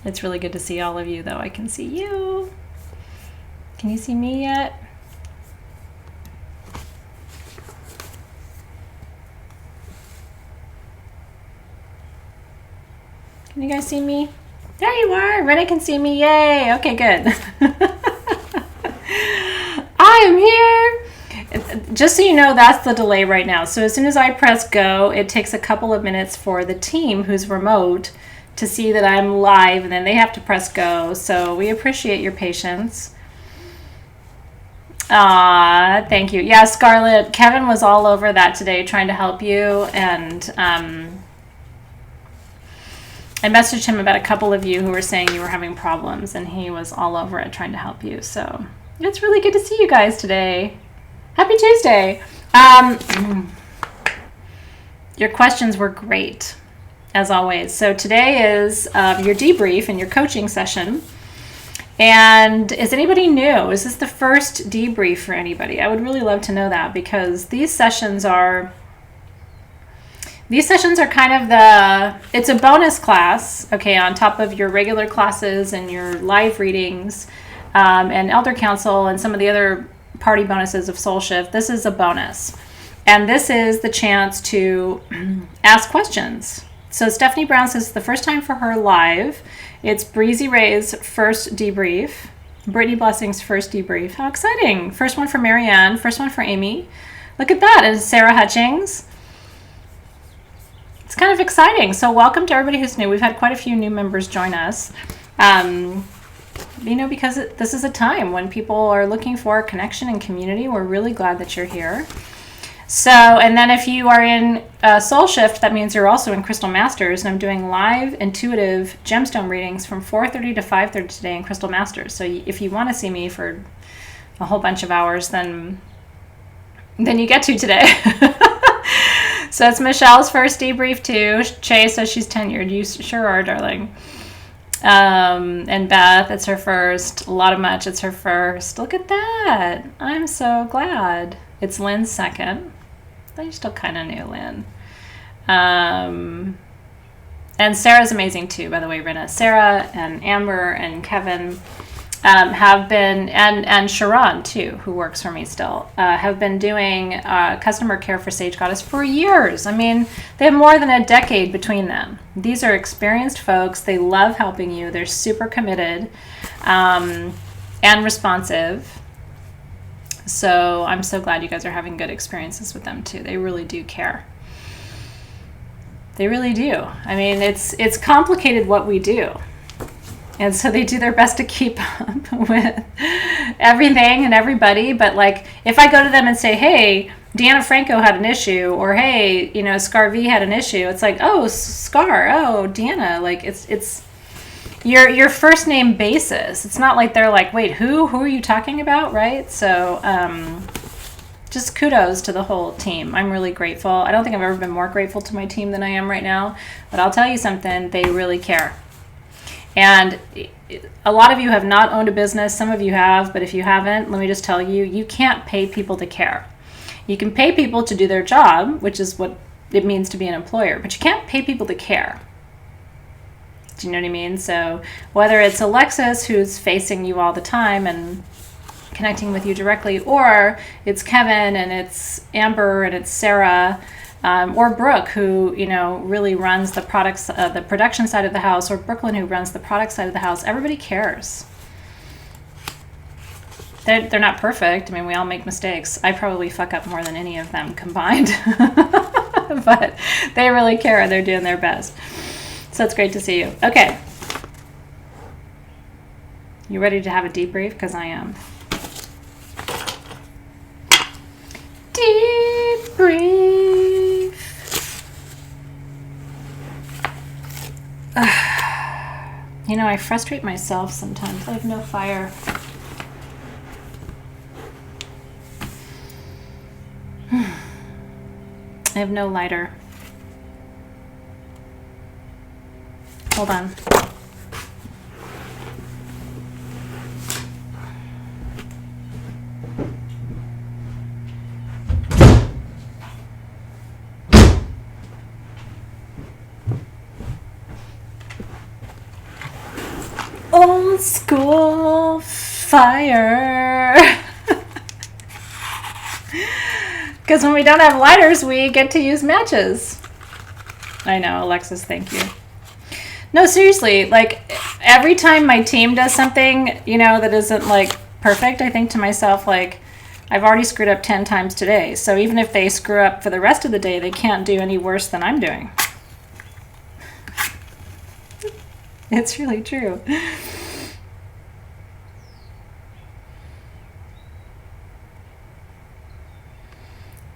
It's really good to see all of you, though. I can see you. Can you see me yet? Can you guys see me? There you are. Renee can see me. Yay. Okay, good. I am here. Just so you know, that's the delay right now. So as soon as I press go, it takes a couple of minutes for the team who's remote to see that I'm live, and then they have to press go. So we appreciate your patience. Thank you. Yeah, Scarlett, Kevin was all over that today trying to help you, and I messaged him about a couple of you who were saying you were having problems, and he was all over it trying to help you. So it's really good to see you guys today. Happy Tuesday. Your questions were great, as always. So today is your debrief and your coaching session. And is anybody new? Is this the first debrief for anybody? I would really love to know that, because these sessions are kind of it's a bonus class, okay, on top of your regular classes and your live readings and Elder Council and some of the other party bonuses of Soul Shift. This is a bonus. And this is the chance to ask questions. So Stephanie Brown says it's the first time for her live. It's Breezy Ray's first debrief. Brittany Blessing's first debrief. How exciting. First one for Marianne. First one for Amy. Look at that. And Sarah Hutchings. It's kind of exciting. So welcome to everybody who's new. We've had quite a few new members join us. Because this is a time when people are looking for connection and community. We're really glad that you're here. So, and then if you are in Soul Shift, that means you're also in Crystal Masters, and I'm doing live intuitive gemstone readings from 4:30 to 5:30 today in Crystal Masters. So if you want to see me for a whole bunch of hours, then you get to today. So it's Michelle's first debrief too. Che says she's tenured. You sure are, darling. And Beth, it's her first. A lot of much, it's her first. Look at that. I'm so glad. It's Lynn's second. You're still kind of new, Lynn. And Sarah's amazing too, by the way, Rena. Sarah and Amber and Kevin have been, and Sharon too, who works for me still, have been doing customer care for Sage Goddess for years. I mean, they have more than a decade between them. These are experienced folks. They love helping you. They're super committed and responsive. So I'm so glad you guys are having good experiences with them too. They really do care. They really do. I mean, it's complicated what we do. And so they do their best to keep up with everything and everybody. But like, if I go to them and say, hey, Deanna Franco had an issue, or hey, Scar V had an issue, it's like, oh, Scar, oh, Deanna, like it's your first name basis. It's not like they're like, wait, who are you talking about, right? So just kudos to the whole team. I'm really grateful. I don't think I've ever been more grateful to my team than I am right now. But I'll tell you something, they really care. And a lot of you have not owned a business. Some of you have, but if you haven't, let me just tell you, you can't pay people to care. You can pay people to do their job, which is what it means to be an employer, but you can't pay people to care. Do you know what I mean? So whether it's Alexis, who's facing you all the time and connecting with you directly, or it's Kevin and it's Amber and it's Sarah, or Brooke, who really runs the products, the production side of the house, or Brooklyn, who runs the product side of the house. Everybody cares. They're not perfect. I mean, we all make mistakes. I probably fuck up more than any of them combined, but they really care. They're doing their best. So it's great to see you. Okay. You ready to have a debrief? Because I am. Debrief. I frustrate myself sometimes. I have no fire. I have no lighter. Hold on. Old school fire. Because when we don't have lighters, we get to use matches. I know, Alexis, thank you. No, seriously, like every time my team does something, you know, that isn't like perfect, I think to myself, like, I've already screwed up 10 times today. So even if they screw up for the rest of the day, they can't do any worse than I'm doing. It's really true.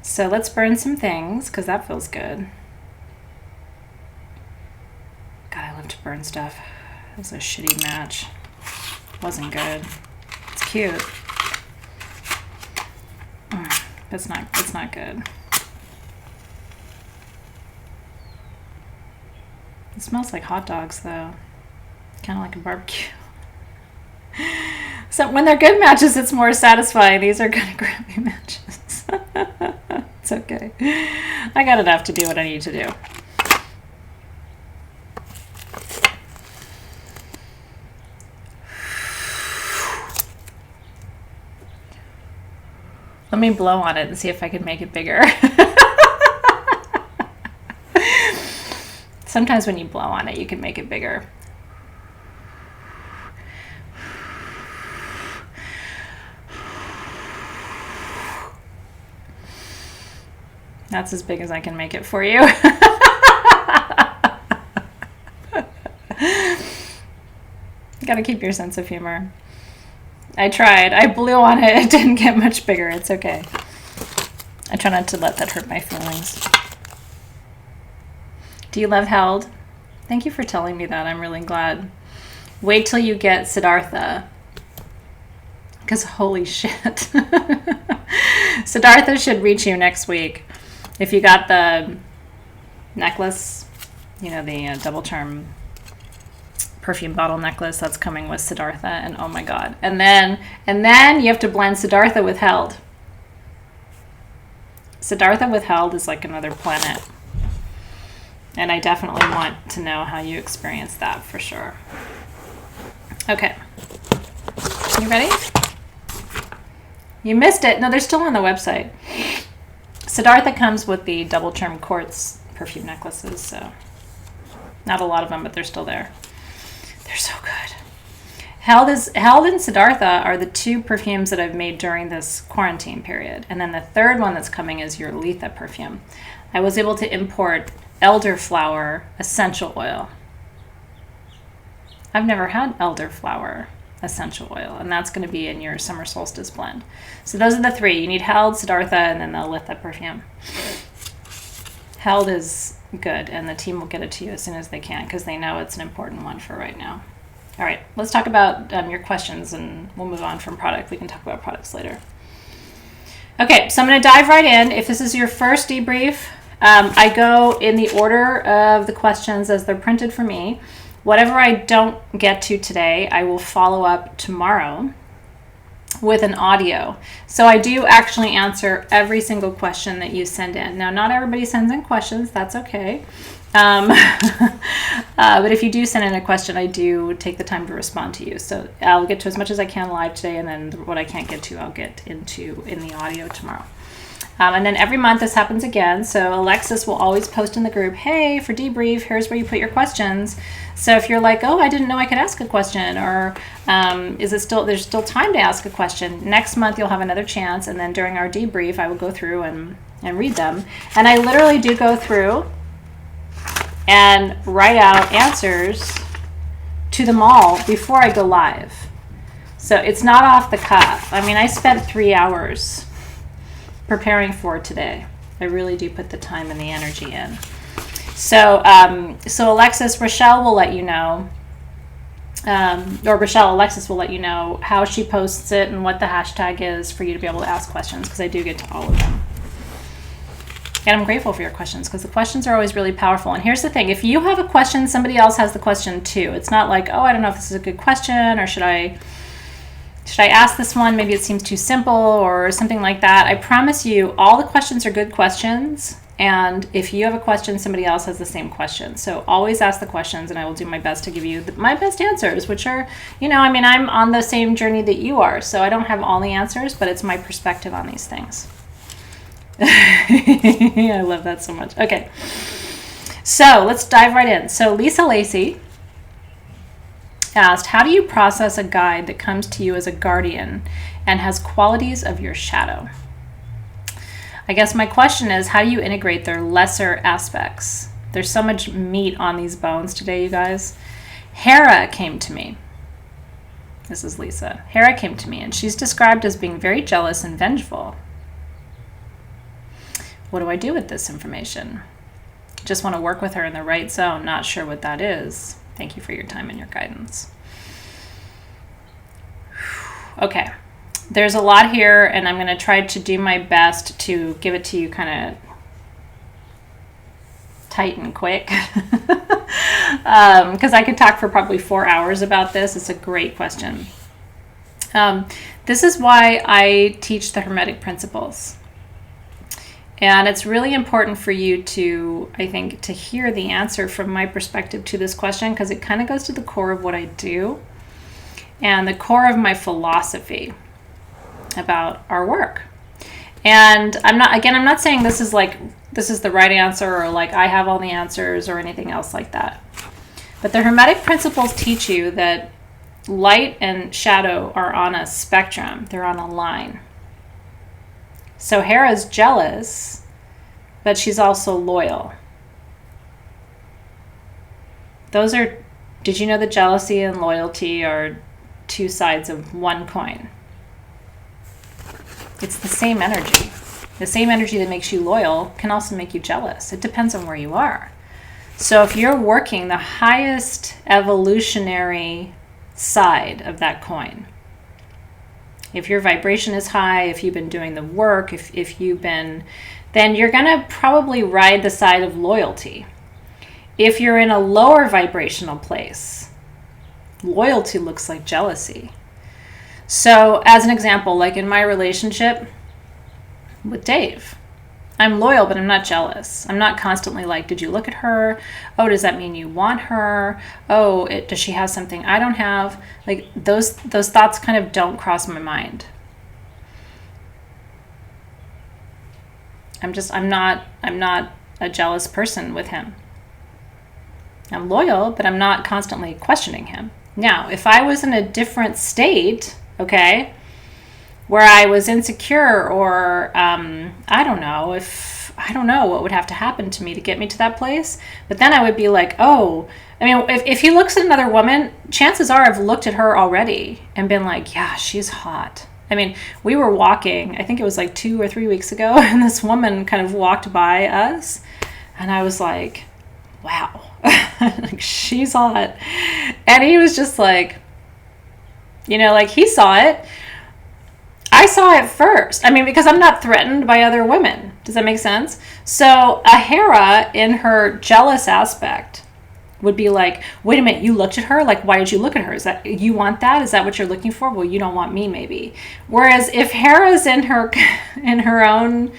So let's burn some things, because that feels good. God, I love to burn stuff. It was a shitty match. Wasn't good. It's cute. It's not good. It smells like hot dogs, though. Kind of like a barbecue. So when they're good matches, it's more satisfying. These are kind of crappy matches. It's okay. I got enough to do what I need to do. Let me blow on it and see if I can make it bigger. Sometimes when you blow on it, you can make it bigger. That's as big as I can make it for you. You gotta keep your sense of humor. I tried. I blew on it. It didn't get much bigger. It's okay. I try not to let that hurt my feelings. Do you love Held? Thank you for telling me that. I'm really glad. Wait till you get Siddhartha. Because holy shit. Siddhartha should reach you next week. If you got the necklace, you know, the double charm perfume bottle necklace that's coming with Siddhartha, and oh my god. And then you have to blend Siddhartha with Held. Siddhartha with Held is like another planet. And I definitely want to know how you experience that for sure. Okay. You ready? You missed it. No, they're still on the website. Siddhartha comes with the double charm quartz perfume necklaces, so not a lot of them, but they're still there. They're so good. Held and Siddhartha are the two perfumes that I've made during this quarantine period. And then the third one that's coming is your Letha perfume. I was able to import elderflower essential oil. I've never had elderflower essential oil, and that's going to be in your summer solstice blend. So those are the three. You need Held, Siddhartha, and then the Letha perfume. Held is good, and the team will get it to you as soon as they can because they know it's an important one for right now. All right, let's talk about your questions, and we'll move on from product. We can talk about products later. Okay, so I'm going to dive right in. If this is your first debrief, I go in the order of the questions as they're printed for me. Whatever I don't get to today, I will follow up tomorrow with an audio. So I do actually answer every single question that you send in. Now, not everybody sends in questions. That's okay. But if you do send in a question, I do take the time to respond to you. So I'll get to as much as I can live today, and then what I can't get to, I'll get into in the audio tomorrow. And then every month this happens again. So Alexis will always post in the group, hey, for debrief, here's where you put your questions. So if you're like, oh, I didn't know I could ask a question, or there's still time to ask a question, next month you'll have another chance. And then during our debrief, I will go through and read them. And I literally do go through and write out answers to them all before I go live. So it's not off the cuff. I mean, I spent 3 hours preparing for today. I really do put the time and the energy in. So Alexis, Rochelle will let you know, Alexis will let you know how she posts it and what the hashtag is for you to be able to ask questions, because I do get to all of them. And I'm grateful for your questions, because the questions are always really powerful. And here's the thing, if you have a question, somebody else has the question too. It's not like, oh, I don't know if this is a good question, or should I ask this one? Maybe it seems too simple or something like that. I promise you, all the questions are good questions, And if you have a question, somebody else has the same question. So always ask the questions, and I will do my best to give you my best answers, which are, I'm on the same journey that you are. So I don't have all the answers, but it's my perspective on these things. I love that so much. Okay. So let's dive right in. So Lisa Lacey asked, how do you process a guide that comes to you as a guardian and has qualities of your shadow? I guess my question is, how do you integrate their lesser aspects? There's so much meat on these bones today, you guys. Hera came to me. This is Lisa. Hera came to me, and she's described as being very jealous and vengeful. What do I do with this information? Just want to work with her in the right zone. Not sure what that is. Thank you for your time and your guidance. Okay. There's a lot here, and I'm going to try to do my best to give it to you kind of tight and quick. Because I could talk for probably 4 hours about this. It's a great question. This is why I teach the Hermetic principles. And it's really important for you to, I think, to hear the answer from my perspective to this question, because it kind of goes to the core of what I do and the core of my philosophy about our work. And I'm not saying this is the right answer, or like I have all the answers or anything else like that. But the Hermetic principles teach you that light and shadow are on a spectrum. They're on a line. So Hera's jealous, but she's also loyal. Did you know that jealousy and loyalty are two sides of one coin? It's the same energy. The same energy that makes you loyal can also make you jealous. It depends on where you are. So if you're working the highest evolutionary side of that coin, if your vibration is high, if you've been doing the work, then you're going to probably ride the side of loyalty. If you're in a lower vibrational place, loyalty looks like jealousy. So as an example, like in my relationship with Dave, I'm loyal, but I'm not jealous. I'm not constantly like, did you look at her? Oh, does that mean you want her? Oh, does she have something I don't have? Like those thoughts kind of don't cross my mind. I'm not a jealous person with him. I'm loyal, but I'm not constantly questioning him. Now, if I was in a different state, okay, where I was insecure, or I don't know what would have to happen to me to get me to that place. But then I would be like, if he looks at another woman, chances are I've looked at her already and been like, yeah, she's hot. We were walking, I think it was like 2 or 3 weeks ago, and this woman kind of walked by us, and I was like, wow, like she's hot. And he was just like, he saw it. I saw it first. Because I'm not threatened by other women. Does that make sense? So a Hera in her jealous aspect would be like, wait a minute, you looked at her? Like, why did you look at her? Is that, you want that? Is that what you're looking for? Well, you don't want me, maybe. Whereas if Hera's in her own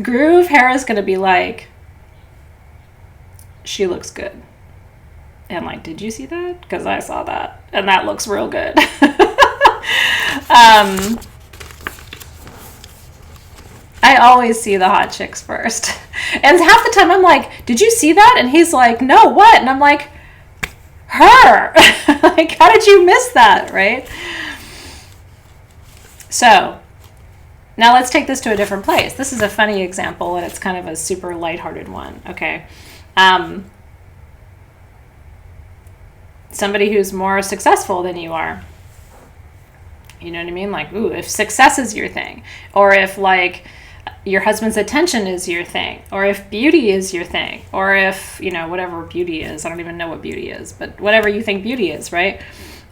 groove, Hera's going to be like, she looks good. And like, did you see that? Because I saw that. And that looks real good. I always see the hot chicks first. And half the time I'm like, did you see that? And he's like, no, what? And I'm like, her. Like, how did you miss that, right? So now let's take this to a different place. This is a funny example, and it's kind of a super lighthearted one, okay? Somebody who's more successful than you are. You know what I mean? Like, ooh, if success is your thing, or if like your husband's attention is your thing, or if beauty is your thing, or if, whatever beauty is, I don't even know what beauty is, but whatever you think beauty is, right?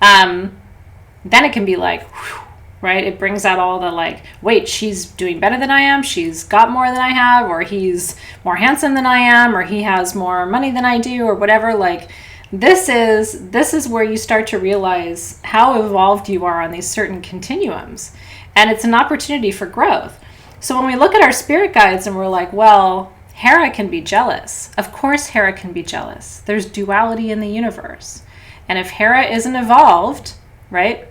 Then it can be like, whew, right? It brings out all the like, wait, she's doing better than I am. She's got more than I have, or he's more handsome than I am, or he has more money than I do, or whatever. Like, this is where you start to realize how evolved you are on these certain continuums. And it's an opportunity for growth. So when we look at our spirit guides and we're like, well, Hera can be jealous. Of course Hera can be jealous. There's duality in the universe. And if Hera isn't evolved, right,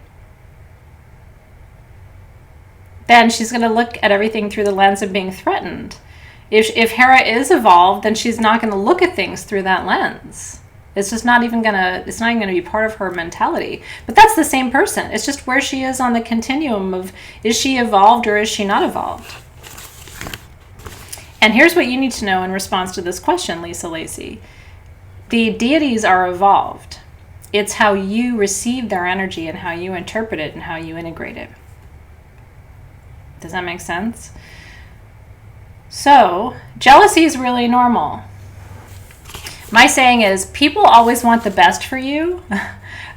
then she's going to look at everything through the lens of being threatened. If Hera is evolved, then she's not going to look at things through that lens. It's just not even gonna be part of her mentality. But that's the same person. It's just where she is on the continuum of, is she evolved or is she not evolved? And here's what you need to know in response to this question, Lisa Lacey. The deities are evolved. It's how you receive their energy and how you interpret it and how you integrate it. Does that make sense? So, jealousy is really normal. My saying is, people always want the best for you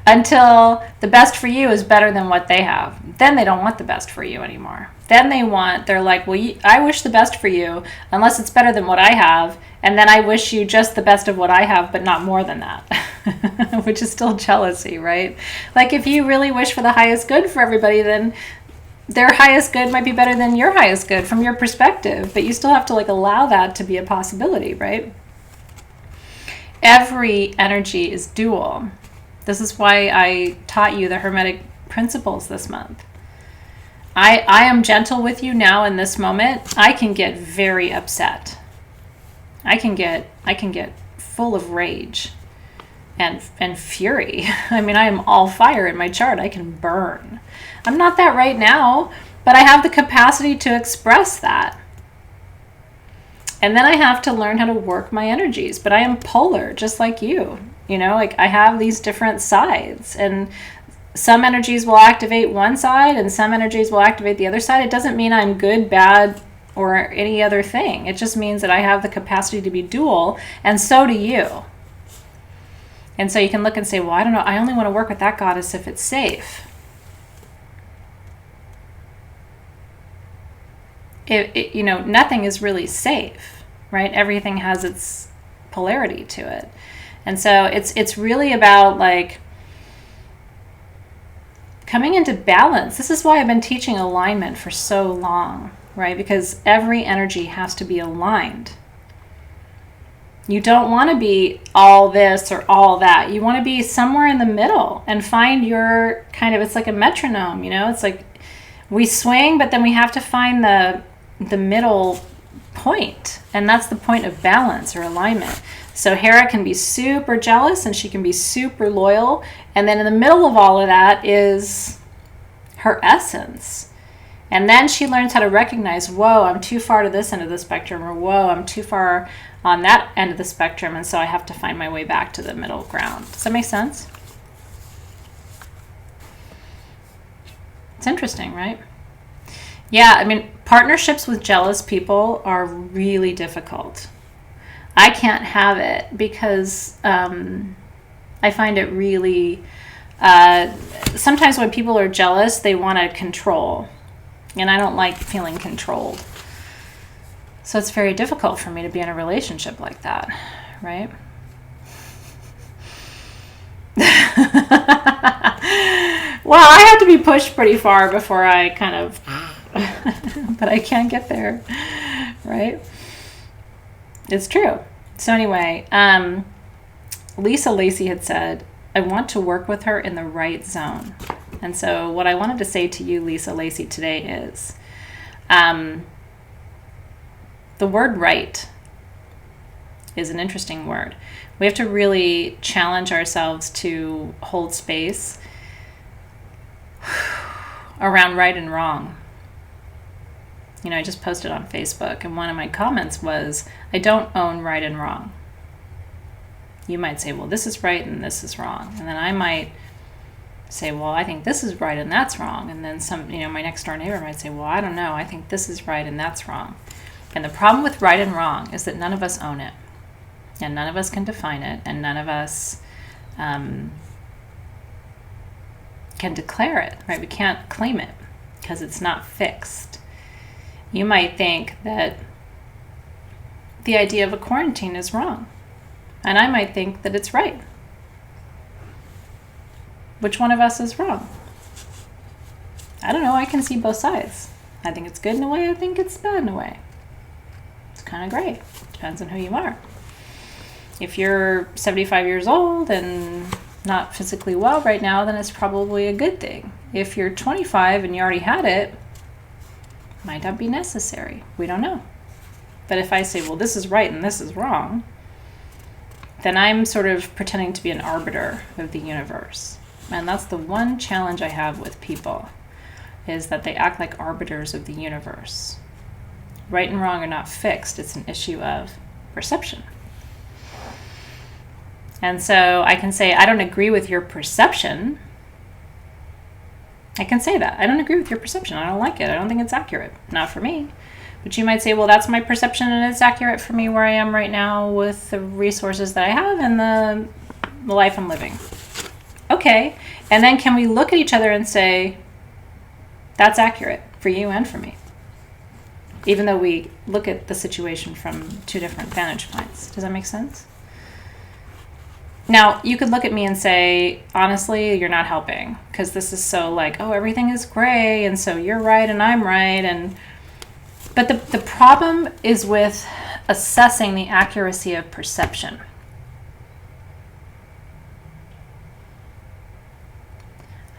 until the best for you is better than what they have. Then they don't want the best for you anymore. Then they're like, well, I wish the best for you unless it's better than what I have. And then I wish you just the best of what I have, but not more than that, which is still jealousy, right? Like if you really wish for the highest good for everybody, then their highest good might be better than your highest good from your perspective, but you still have to allow that to be a possibility, right? Every energy is dual. This is why I taught you the Hermetic principles this month. I am gentle with you now in this moment. I can get very upset. I can get full of rage and fury. I mean, I am all fire in my chart. I can burn. I'm not that right now, but I have the capacity to express that. And then I have to learn how to work my energies. But I am polar, just like you. I have these different sides. And some energies will activate one side and some energies will activate the other side. It doesn't mean I'm good, bad, or any other thing. It just means that I have the capacity to be dual, and so do you. And so you can look and say, well, I don't know, I only want to work with that goddess if it's safe. Nothing is really safe, right? Everything has its polarity to it. And so it's really about coming into balance. This is why I've been teaching alignment for so long, right? Because every energy has to be aligned. You don't want to be all this or all that. You want to be somewhere in the middle and find your it's like a metronome, It's like we swing, but then we have to find the middle point, and that's the point of balance or alignment. So Hera can be super jealous and she can be super loyal, and then in the middle of all of that is her essence. And then she learns how to recognize, whoa, I'm too far to this end of the spectrum, or whoa, I'm too far on that end of the spectrum, and so I have to find my way back to the middle ground. Does that make sense? It's interesting, right? Yeah, I mean, partnerships with jealous people are really difficult. I can't have it because I find it really... sometimes when people are jealous, they want to control. And I don't like feeling controlled. So it's very difficult for me to be in a relationship like that, right? Well, I have to be pushed pretty far before I but I can't get there, right? It's true. So anyway, Lisa Lacey had said, I want to work with her in the right zone. And so what I wanted to say to you, Lisa Lacey, today is the word right is an interesting word. We have to really challenge ourselves to hold space around right and wrong. I just posted on Facebook, and one of my comments was, I don't own right and wrong. You might say, well, this is right and this is wrong. And then I might say, well, I think this is right and that's wrong. And then my next door neighbor might say, well, I don't know, I think this is right and that's wrong. And the problem with right and wrong is that none of us own it. And none of us can define it. And none of us can declare it, right? We can't claim it because it's not fixed. You might think that the idea of a quarantine is wrong. And I might think that it's right. Which one of us is wrong? I don't know. I can see both sides. I think it's good in a way. I think it's bad in a way. It's kind of great. Depends on who you are. If you're 75 years old and not physically well right now, then it's probably a good thing. If you're 25 and you already had it, might not be necessary. We don't know. But if I say, well, this is right and this is wrong, then I'm sort of pretending to be an arbiter of the universe. And that's the one challenge I have with people, is that they act like arbiters of the universe. Right and wrong are not fixed. It's an issue of perception. And so I can say, I don't agree with your perception. I can say that. I don't agree with your perception. I don't like it. I don't think it's accurate. Not for me. But you might say, well, that's my perception and it's accurate for me where I am right now with the resources that I have and the life I'm living. Okay. And then can we look at each other and say, that's accurate for you and for me? Even though we look at the situation from two different vantage points. Does that make sense? Now, you could look at me and say, honestly, you're not helping, because this is so like, oh, everything is gray, and so you're right and I'm right. But the problem is with assessing the accuracy of perception.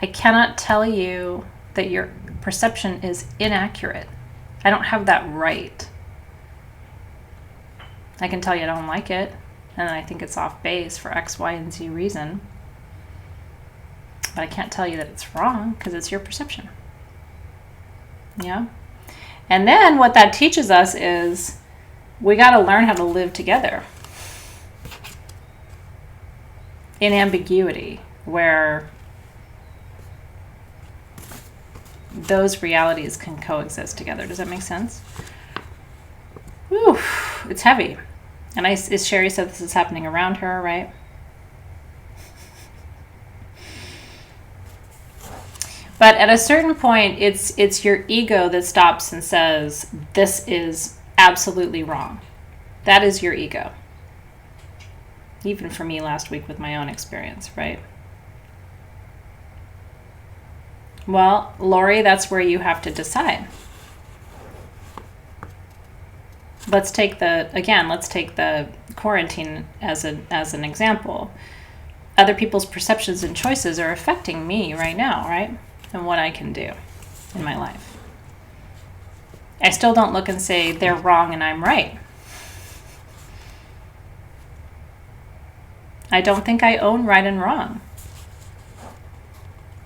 I cannot tell you that your perception is inaccurate. I don't have that right. I can tell you I don't like it, and I think it's off base for X, Y, and Z reason. But I can't tell you that it's wrong, because it's your perception. Yeah? And then what that teaches us is we got to learn how to live together in ambiguity, where those realities can coexist together. Does that make sense? Whew, it's heavy. And as Sherry said, this is happening around her, right? But at a certain point, it's your ego that stops and says, this is absolutely wrong. That is your ego. Even for me last week with my own experience, right? Well, Lori, that's where you have to decide. Let's take the quarantine as an example. Other people's perceptions and choices are affecting me right now, right? And what I can do in my life. I still don't look and say they're wrong and I'm right. I don't think I own right and wrong.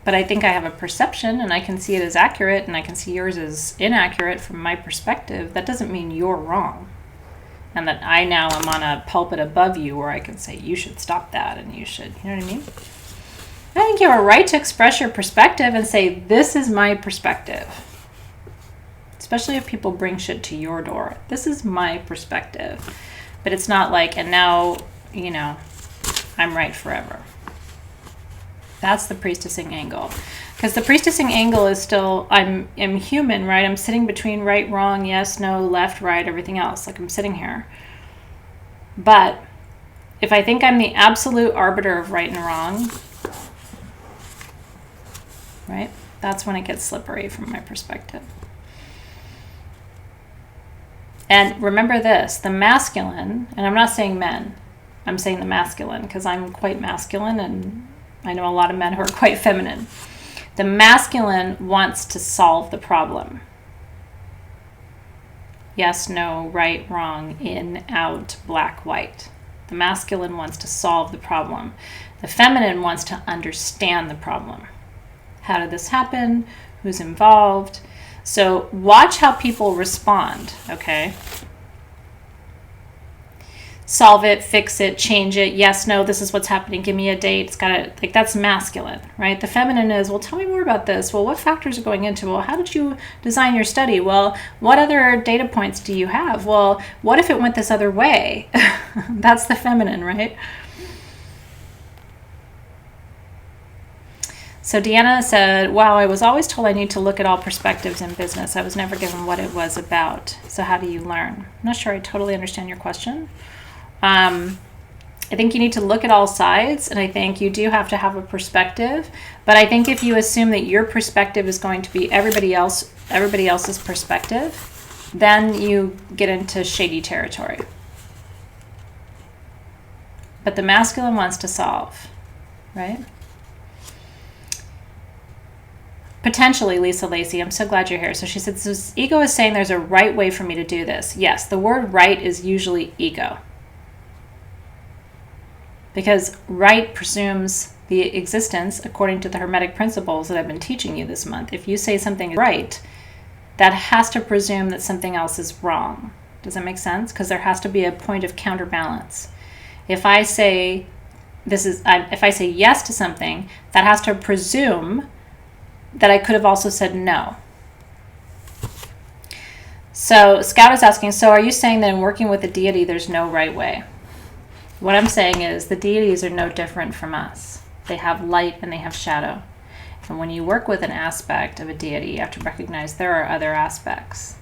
But I think I have a perception and I can see it as accurate and I can see yours as inaccurate from my perspective. That doesn't mean you're wrong. And that I now am on a pulpit above you where I can say, you should stop that and you should, you know what I mean? I think you have a right to express your perspective and say, this is my perspective. Especially if people bring shit to your door. This is my perspective. But it's not like, and now, I'm right forever. That's the priestessing angle. Because the priestessing angle is still, I'm human, right? I'm sitting between right, wrong, yes, no, left, right, everything else. Like I'm sitting here. But if I think I'm the absolute arbiter of right and wrong, right? That's when it gets slippery from my perspective. And remember this, the masculine, and I'm not saying men, I'm saying the masculine because I'm quite masculine and I know a lot of men who are quite feminine. The masculine wants to solve the problem. Yes, no, right, wrong, in, out, black, white. The masculine wants to solve the problem. The feminine wants to understand the problem. How did this happen? Who's involved? So watch how people respond, okay? Solve it, fix it, change it. Yes, no, this is what's happening. Give me a date. It's gotta, like, that's masculine, right? The feminine is, well, tell me more about this. Well, what factors are going into? Well, how did you design your study? Well, what other data points do you have? Well, what if it went this other way? That's the feminine, right? So Deanna said, wow, I was always told I need to look at all perspectives in business. I was never given what it was about. So how do you learn? I'm not sure I totally understand your question. I think you need to look at all sides, and I think you do have to have a perspective. But I think if you assume that your perspective is going to be everybody else's perspective, then you get into shady territory. but the masculine wants to solve, right? Potentially, Lisa Lacey, I'm so glad you're here. So she said, this ego is saying there's a right way for me to do this. Yes, the word right is usually ego. Because right presumes the existence according to the Hermetic principles that I've been teaching you this month. If you say something is right, that has to presume that something else is wrong. Does that make sense? Because there has to be a point of counterbalance. If I say if I say yes to something, that has to presume that I could have also said no. So Scout is asking, so are you saying that in working with a deity, there's no right way? What I'm saying is the deities are no different from us. They have light and they have shadow. And when you work with an aspect of a deity, you have to recognize there are other aspects.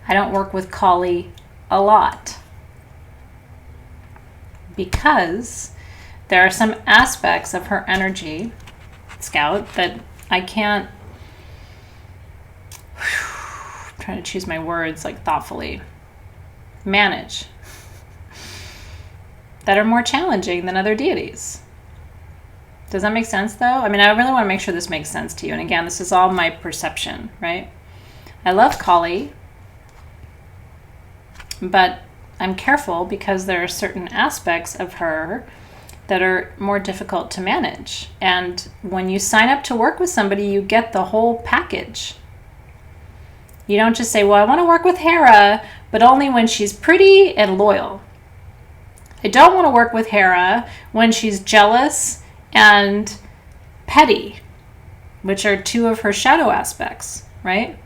I don't work with Kali a lot because there are some aspects of her energy, Scout, that I can't, I'm trying to choose my words like thoughtfully, manage, that are more challenging than other deities. Does that make sense though? I mean, I really want to make sure this makes sense to you. And again, this is all my perception, right? I love Kali, but I'm careful because there are certain aspects of her that are more difficult to manage. And when you sign up to work with somebody, you get the whole package. You don't just say, well, I want to work with Hera, but only when she's pretty and loyal. I don't want to work with Hera when she's jealous and petty, which are two of her shadow aspects, right?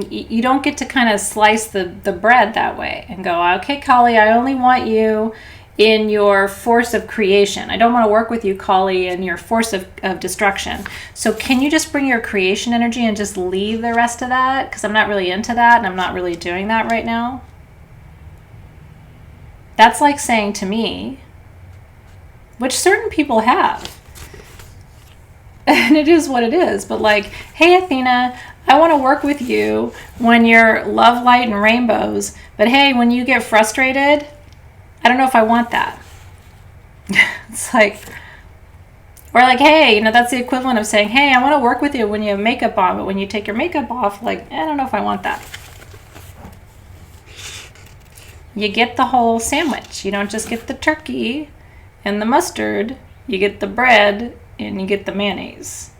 You don't get to kind of slice the bread that way and go, okay, Kali, I only want you in your force of creation. I don't want to work with you, Kali, in your force of destruction. So can you just bring your creation energy and just leave the rest of that? Because I'm not really into that and I'm not really doing that right now. That's like saying to me, which certain people have, and it is what it is, but like, hey, Athena, I want to work with you when you're love, light, and rainbows, but hey, when you get frustrated, I don't know if I want that. It's like, or like, hey, that's the equivalent of saying, hey, I want to work with you when you have makeup on, but when you take your makeup off, like, I don't know if I want that. You get the whole sandwich. You don't just get the turkey and the mustard. You get the bread and you get the mayonnaise.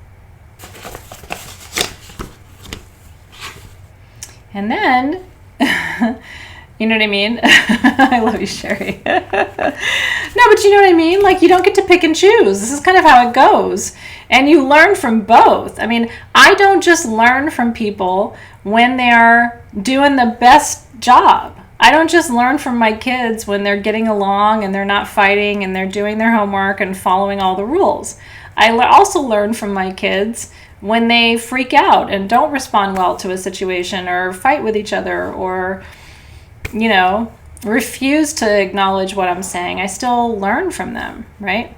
And then, you know what I mean? I love you, Sherry. No, but you know what I mean? Like, you don't get to pick and choose. This is kind of how it goes. And you learn from both. I mean, I don't just learn from people when they're doing the best job. I don't just learn from my kids when they're getting along and they're not fighting and they're doing their homework and following all the rules. I also learn from my kids when they freak out and don't respond well to a situation or fight with each other or, refuse to acknowledge what I'm saying. I still learn from them, right?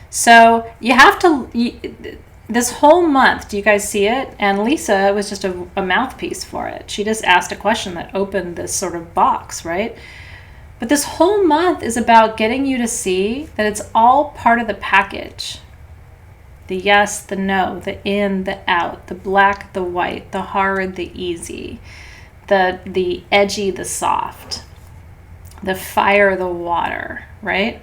So you have to... This whole month, do you guys see it? And Lisa was just a mouthpiece for it. She just asked a question that opened this sort of box, right? But this whole month is about getting you to see that it's all part of the package. The yes, the no, the in, the out, the black, the white, the hard, the easy, the edgy, the soft, the fire, the water, right?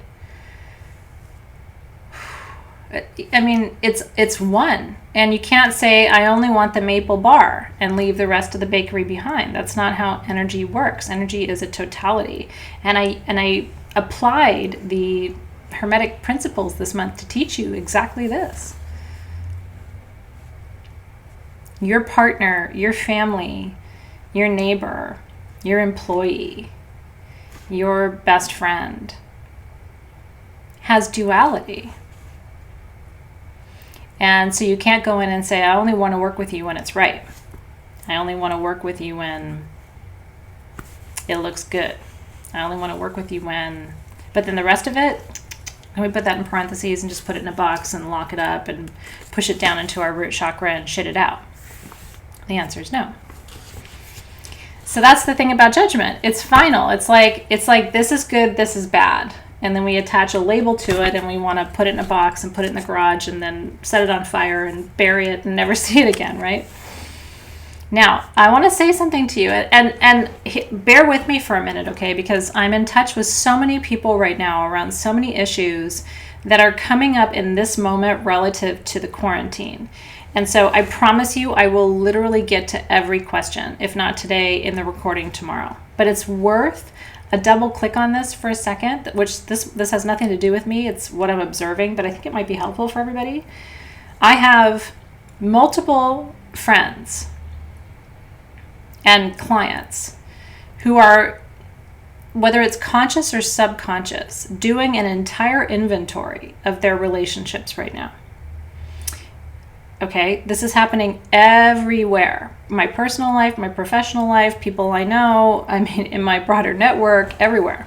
I mean, it's one. And you can't say, I only want the maple bar and leave the rest of the bakery behind. That's not how energy works. Energy is a totality. And I applied the Hermetic principles this month to teach you exactly this. Your partner, your family, your neighbor, your employee, your best friend has duality. And so you can't go in and say, I only want to work with you when it's right. I only want to work with you when it looks good. I only want to work with you when... But then the rest of it, can we put that in parentheses and just put it in a box and lock it up and push it down into our root chakra and shit it out? The answer is no. So that's the thing about judgment. It's final. It's like this is good, this is bad. And then we attach a label to it and we want to put it in a box and put it in the garage and then set it on fire and bury it and never see it again, right? Now, I want to say something to you, and bear with me for a minute, okay? Because I'm in touch with so many people right now around so many issues that are coming up in this moment relative to the quarantine. And so I promise you, I will literally get to every question, if not today, in the recording tomorrow. But it's worth a double click on this for a second, which this has nothing to do with me. It's what I'm observing, but I think it might be helpful for everybody. I have multiple friends and clients who are, whether it's conscious or subconscious, doing an entire inventory of their relationships right now. Okay, this is happening everywhere. My personal life, my professional life, people I know, I mean, in my broader network, everywhere.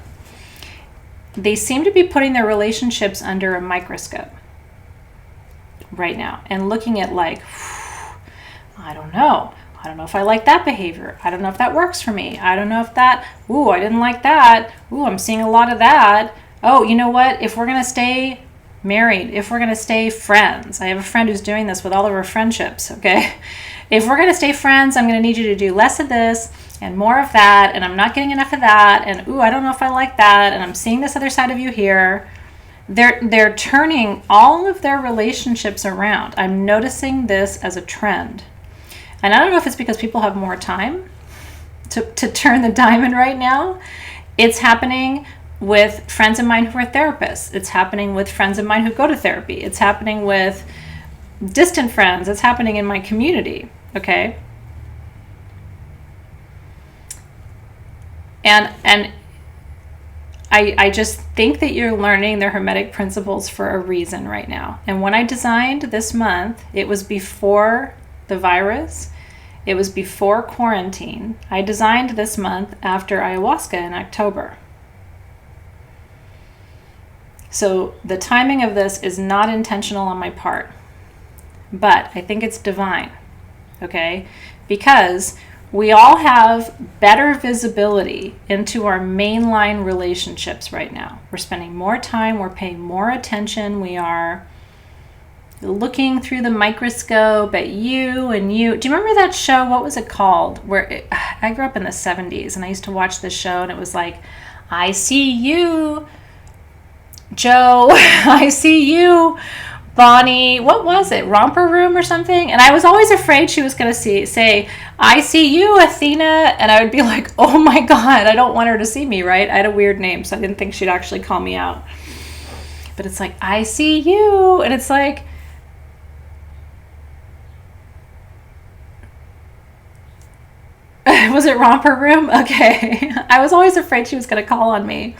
They seem to be putting their relationships under a microscope right now and looking at like, I don't know. I don't know if I like that behavior. I don't know if that works for me. I don't know if that, I didn't like that. I'm seeing a lot of that. Oh, you know what? If we're going to stay married, if we're going to stay friends, I have a friend who's doing this with all of her friendships, okay? If we're going to stay friends, I'm going to need you to do less of this and more of that, and I'm not getting enough of that, and I don't know if I like that, and I'm seeing this other side of you here. They're turning all of their relationships around. I'm noticing this as a trend. And I don't know if it's because people have more time to turn the diamond right now. It's happening with friends of mine who are therapists. It's happening with friends of mine who go to therapy. It's happening with distant friends. It's happening in my community, okay? And I just think that you're learning the Hermetic principles for a reason right now. And when I designed this month, it was before the virus. It was before quarantine. I designed this month after ayahuasca in October. So the timing of this is not intentional on my part, but I think it's divine, okay? Because we all have better visibility into our mainline relationships right now. We're spending more time, we're paying more attention, we are looking through the microscope at you and you. Do you remember that show? What was it called? I grew up in the 70s and I used to watch this show and it was like, I see you, Joe. I see you, Bonnie. What was it? Romper Room or something? And I was always afraid she was going to say, I see you, Athena. And I would be like, oh my God, I don't want her to see me, right? I had a weird name, so I didn't think she'd actually call me out. But it's like, I see you. And it's like, was it Romper Room? Okay. I was always afraid she was going to call on me.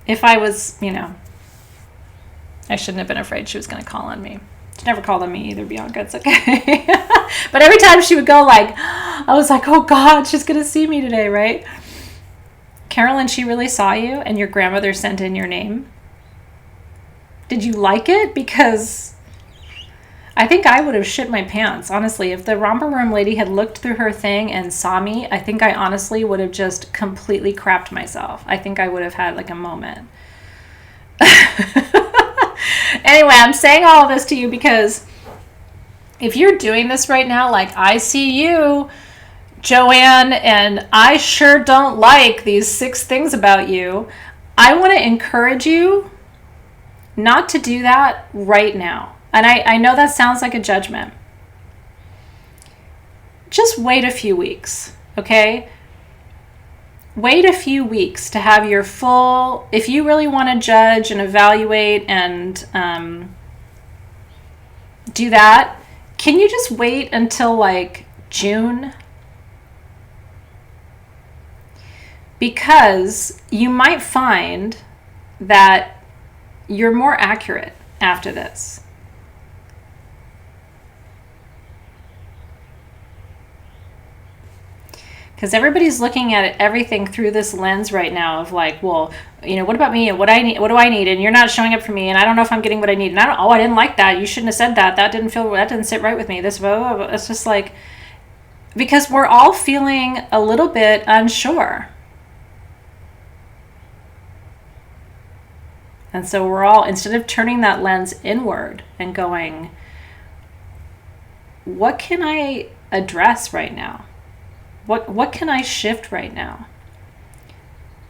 If I was, I shouldn't have been afraid she was going to call on me. She never called on me either, Bianca. It's okay. But every time she would go I was like, oh God, she's going to see me today, right? Carolyn, she really saw you and your grandmother sent in your name. Did you like it? Because I think I would have shit my pants, honestly. If the Romper Room lady had looked through her thing and saw me, I think I honestly would have just completely crapped myself. I think I would have had a moment. Anyway, I'm saying all of this to you because if you're doing this right now, I see you, Joanne, and I sure don't like these 6 things about you, I want to encourage you not to do that right now. And I know that sounds like a judgment. Just wait a few weeks, okay? Wait a few weeks to have your full, if you really want to judge and evaluate and do that, can you just wait until June? Because you might find that you're more accurate after this. Because everybody's looking at everything through this lens right now of what about me and what do I need, and you're not showing up for me, and I don't know if I'm getting what I need, and I didn't like that, you shouldn't have said that, that didn't sit right with me, this blah, blah, blah. It's just because we're all feeling a little bit unsure. And so we're all, instead of turning that lens inward and going, what can I address right now? What can I shift right now?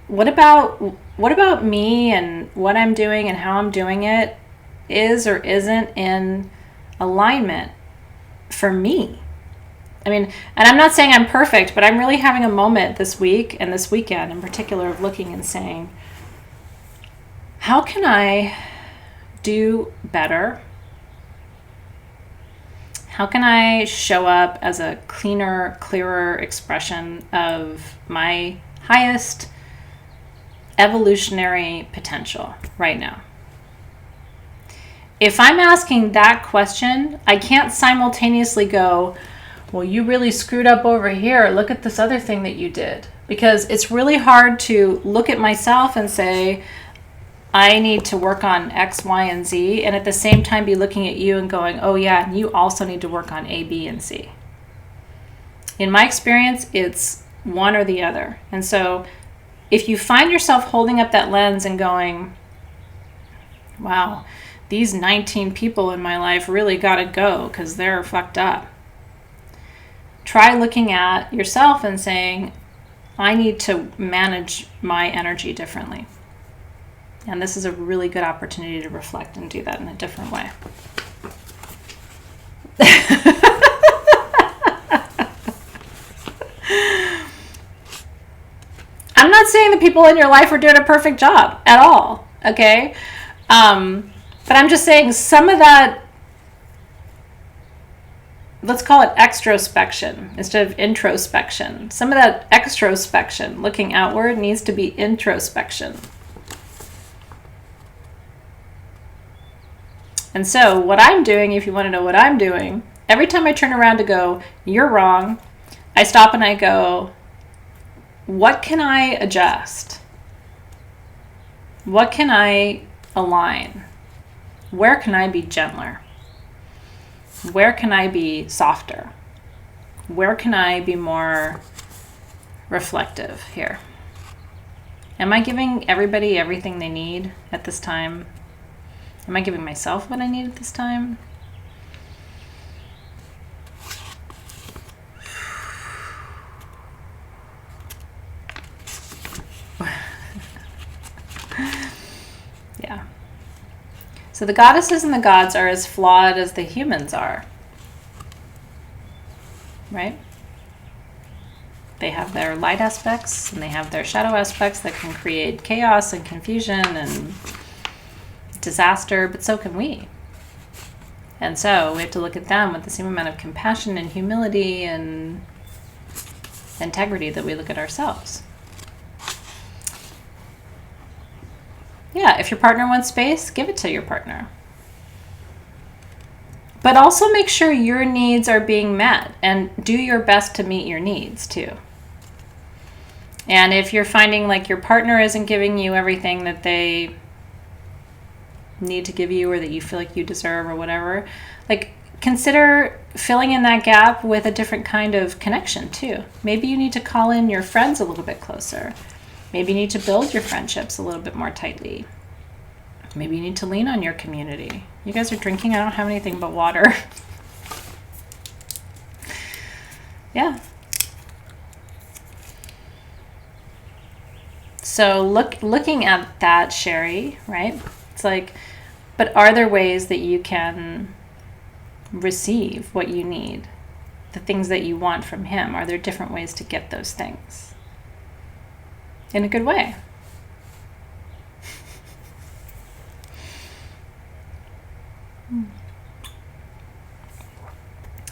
What about me and what I'm doing and how I'm doing it is or isn't in alignment for me? I mean, and I'm not saying I'm perfect, but I'm really having a moment this week and this weekend in particular of looking and saying, how can I do better? How can I show up as a cleaner, clearer expression of my highest evolutionary potential right now? If I'm asking that question, I can't simultaneously go, well, you really screwed up over here. Look at this other thing that you did. Because it's really hard to look at myself and say, I need to work on X, Y, and Z, and at the same time be looking at you and going, oh yeah, you also need to work on A, B, and C. In my experience, it's one or the other. And so if you find yourself holding up that lens and going, wow, these 19 people in my life really got to go because they're fucked up. Try looking at yourself and saying, I need to manage my energy differently. And this is a really good opportunity to reflect and do that in a different way. I'm not saying the people in your life are doing a perfect job at all, okay? But I'm just saying some of that, let's call it extrospection instead of introspection. Some of that extrospection, looking outward, needs to be introspection. And so what I'm doing, if you want to know what I'm doing, every time I turn around to go, you're wrong, I stop and I go, what can I adjust? What can I align? Where can I be gentler? Where can I be softer? Where can I be more reflective here? Am I giving everybody everything they need at this time? Am I giving myself what I need at this time? Yeah. So the goddesses and the gods are as flawed as the humans are. Right? They have their light aspects and they have their shadow aspects that can create chaos and confusion and disaster, but so can we. And so we have to look at them with the same amount of compassion and humility and integrity that we look at ourselves. Yeah, if your partner wants space, give it to your partner. But also make sure your needs are being met and do your best to meet your needs too. And if you're finding like your partner isn't giving you everything that they need to give you or that you feel like you deserve or whatever, like consider filling in that gap with a different kind of connection too. Maybe you need to call in your friends a little bit closer. Maybe you need to build your friendships a little bit more tightly. Maybe you need to lean on your community. You guys are drinking? I don't have anything but water. Yeah. So looking at that, Sherry, right? It's like, but are there ways that you can receive what you need? The things that you want from him? Are there different ways to get those things? In a good way.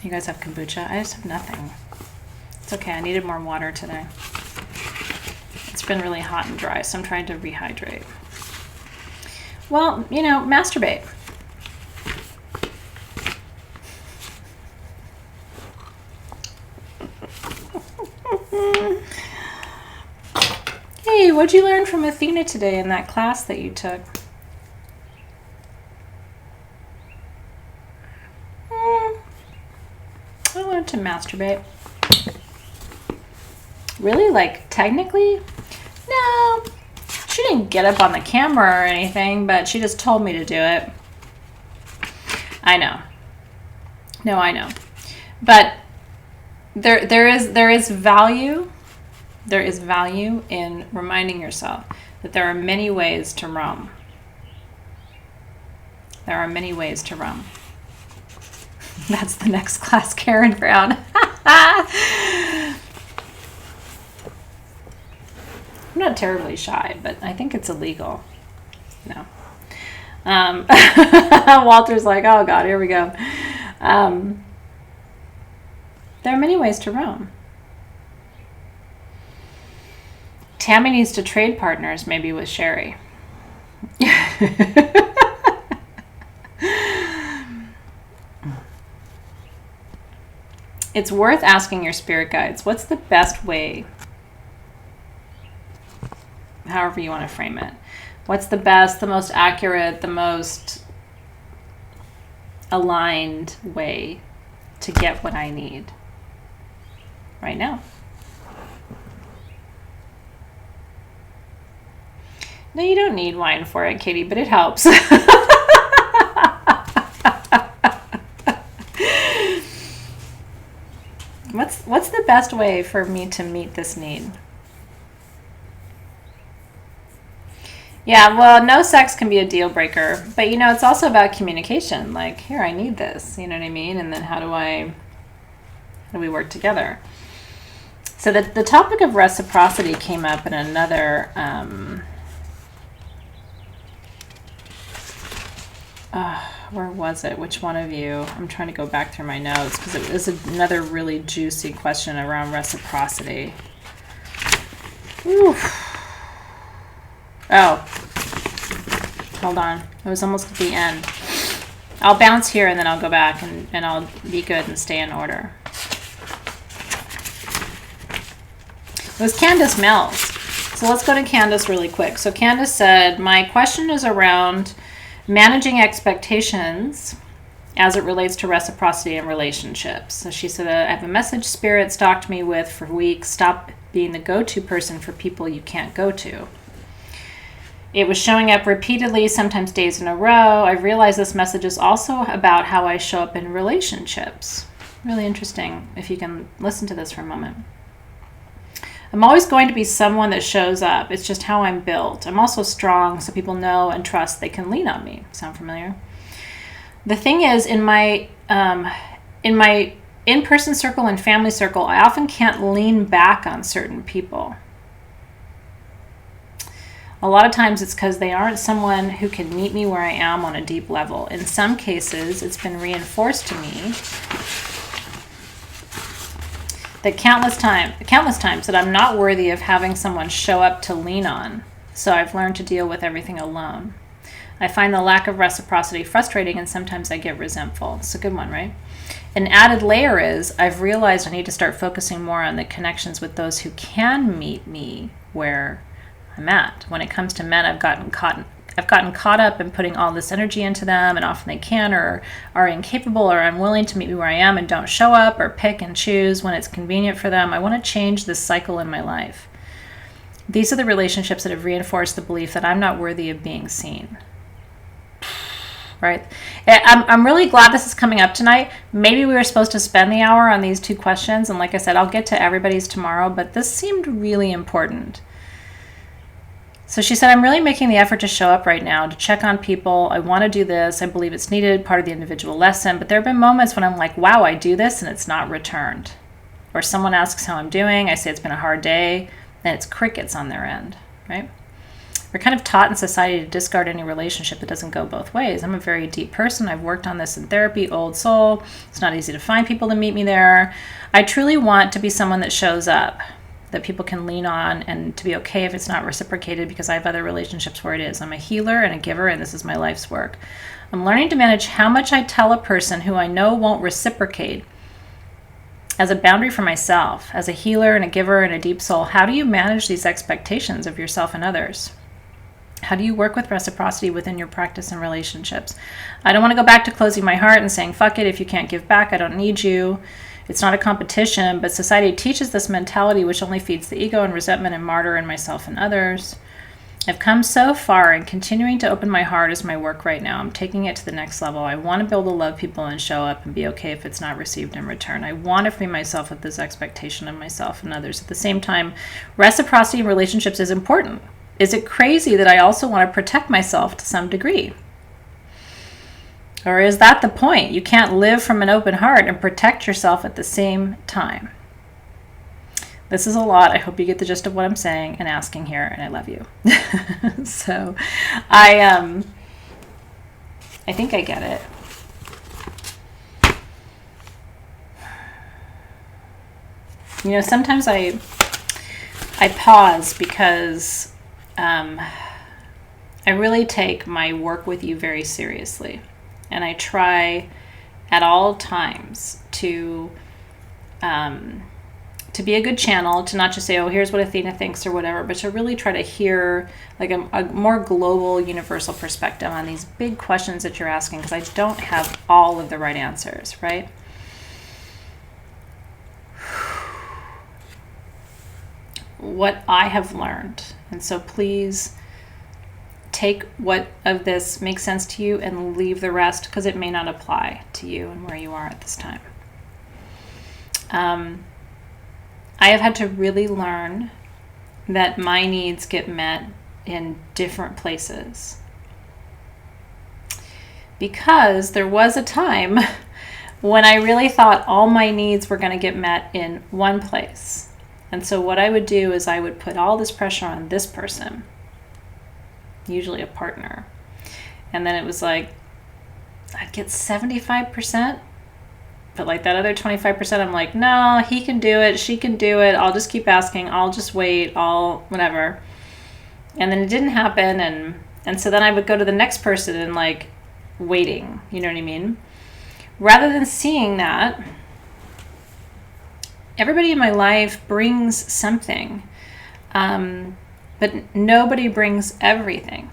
You guys have kombucha? I just have nothing. It's okay, I needed more water today. It's been really hot and dry, so I'm trying to rehydrate. Well, masturbate. Hey, what'd you learn from Athena today in that class that you took? I learned to masturbate. Really? Like, technically? No. She didn't get up on the camera or anything, but she just told me to do it. I know. No, I know. But there is value. There is value in reminding yourself that there are many ways to roam. There are many ways to roam. That's the next class, Karen Brown. I'm not terribly shy, but I think it's illegal. No. Walter's like, oh God, here we go. There are many ways to roam. Tammy needs to trade partners, maybe with Sherry. It's worth asking your spirit guides, what's the best way, however you want to frame it. What's the best, the most accurate, the most aligned way to get what I need right now? No, you don't need wine for it, Katie, but it helps. What's the best way for me to meet this need? Yeah, well, no sex can be a deal breaker, but it's also about communication. Like, here, I need this, you know what I mean? And then how do we work together? So the topic of reciprocity came up in another, where was it? Which one of you? I'm trying to go back through my notes because it was another really juicy question around reciprocity. Oof. Oh, hold on. It was almost at the end. I'll bounce here and then I'll go back and I'll be good and stay in order. It was Candace Mills. So let's go to Candace really quick. So Candace said, my question is around managing expectations as it relates to reciprocity in relationships. So she said, I have a message spirit stalked me with for weeks. Stop being the go-to person for people you can't go to. It was showing up repeatedly, sometimes days in a row. I realized this message is also about how I show up in relationships. Really interesting if you can listen to this for a moment. I'm always going to be someone that shows up. It's just how I'm built. I'm also strong, so people know and trust they can lean on me. Sound familiar? The thing is, in my in-person circle and family circle, I often can't lean back on certain people. A lot of times it's because they aren't someone who can meet me where I am on a deep level. In some cases, it's been reinforced to me that countless times that I'm not worthy of having someone show up to lean on. So I've learned to deal with everything alone. I find the lack of reciprocity frustrating, and sometimes I get resentful. It's a good one, right? An added layer is I've realized I need to start focusing more on the connections with those who can meet me where I'm at. When it comes to men, I've gotten caught up in putting all this energy into them, and often they can or are incapable or unwilling to meet me where I am and don't show up or pick and choose when it's convenient for them. I want to change this cycle in my life. These are the relationships that have reinforced the belief that I'm not worthy of being seen. Right? I'm really glad this is coming up tonight. Maybe we were supposed to spend the hour on these two questions, and like I said, I'll get to everybody's tomorrow, but this seemed really important. So she said, I'm really making the effort to show up right now, to check on people. I want to do this. I believe it's needed, part of the individual lesson. But there have been moments when I'm like, wow, I do this and it's not returned. Or someone asks how I'm doing. I say it's been a hard day. Then it's crickets on their end, right? We're kind of taught in society to discard any relationship that doesn't go both ways. I'm a very deep person. I've worked on this in therapy, old soul. It's not easy to find people to meet me there. I truly want to be someone that shows up, that people can lean on, and to be okay if it's not reciprocated because I have other relationships where it is. I'm a healer and a giver, and this is my life's work. I'm learning to manage how much I tell a person who I know won't reciprocate as a boundary for myself. As a healer and a giver and a deep soul, how do you manage these expectations of yourself and others? How do you work with reciprocity within your practice and relationships? I don't want to go back to closing my heart and saying, fuck it, if you can't give back, I don't need you. It's not a competition, but society teaches this mentality which only feeds the ego and resentment and martyr in myself and others. I've come so far, and continuing to open my heart is my work right now. I'm taking it to the next level. I want to be able to love people and show up and be okay if it's not received in return. I want to free myself of this expectation of myself and others. At the same time, reciprocity in relationships is important. Is it crazy that I also want to protect myself to some degree? Or is that the point? You can't live from an open heart and protect yourself at the same time. This is a lot. I hope you get the gist of what I'm saying and asking here, and I love you. So I think I get it. You know, sometimes I pause because I really take my work with you very seriously. And I try at all times to be a good channel, to not just say, oh, here's what Athena thinks or whatever, but to really try to hear like a more global, universal perspective on these big questions that you're asking, because I don't have all of the right answers, right? What I have learned, and so please take what of this makes sense to you and leave the rest, because it may not apply to you and where you are at this time. I have had to really learn that my needs get met in different places, because there was a time when I really thought all my needs were going to get met in one place. And so what I would do is I would put all this pressure on this person, usually a partner. And then it was like, I'd get 75%, but like that other 25%, I'm like, no, he can do it, she can do it, I'll just keep asking, I'll just wait, I'll whatever. And then it didn't happen, and so then I would go to the next person and like waiting, you know what I mean? Rather than seeing that everybody in my life brings something, but nobody brings everything.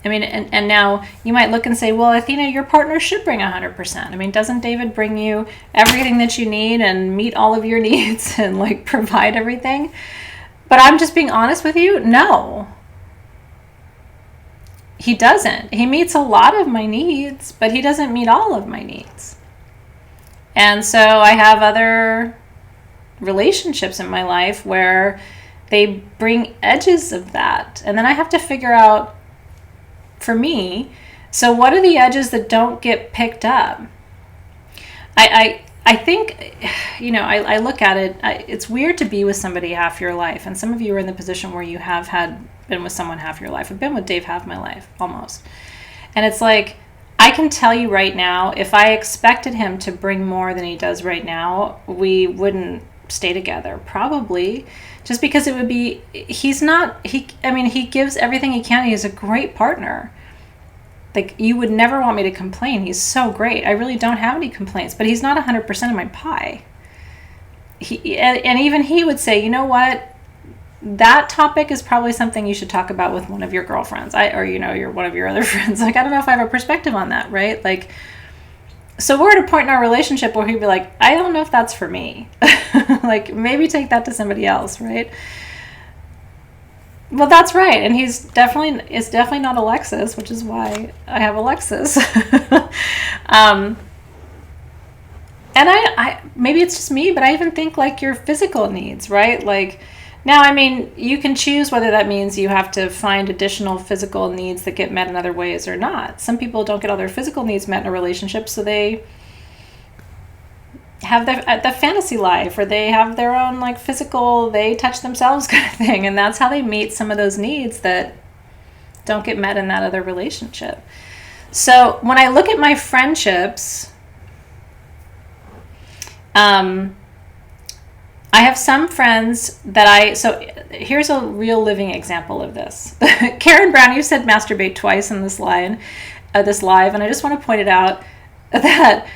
I mean, and now you might look and say, well, Athena, your partner should bring 100%. I mean, doesn't David bring you everything that you need and meet all of your needs and like provide everything? But I'm just being honest with you. No, he doesn't. He meets a lot of my needs, but he doesn't meet all of my needs. And so I have other relationships in my life where they bring edges of that. And then I have to figure out, for me, so what are the edges that don't get picked up? I think, you know, I look at it, it's weird to be with somebody half your life. And some of you are in the position where you have been with someone half your life. I've been with Dave half my life, almost. And it's like, I can tell you right now, if I expected him to bring more than he does right now, we wouldn't stay together, probably. Just because it would be, he gives everything he can. He's a great partner. Like, you would never want me to complain. He's so great. I really don't have any complaints, but he's not 100% of my pie. And even he would say, you know what? That topic is probably something you should talk about with one of your girlfriends, you're one of your other friends. Like, I don't know if I have a perspective on that, right? Like, so we're at a point in our relationship where he'd be like, I don't know if that's for me. Like, maybe take that to somebody else, right? Well, that's right. And it's definitely not Alexis, which is why I have Alexis. And I maybe it's just me, but I even think like your physical needs, right? Like, now, I mean, you can choose whether that means you have to find additional physical needs that get met in other ways or not. Some people don't get all their physical needs met in a relationship, so they have the fantasy life, or they have their own like physical, they touch themselves kind of thing, and that's how they meet some of those needs that don't get met in that other relationship. So when I look at my friendships, I have some friends so here's a real living example of this. Karen Brown, you said masturbate twice in this live, and I just want to point it out that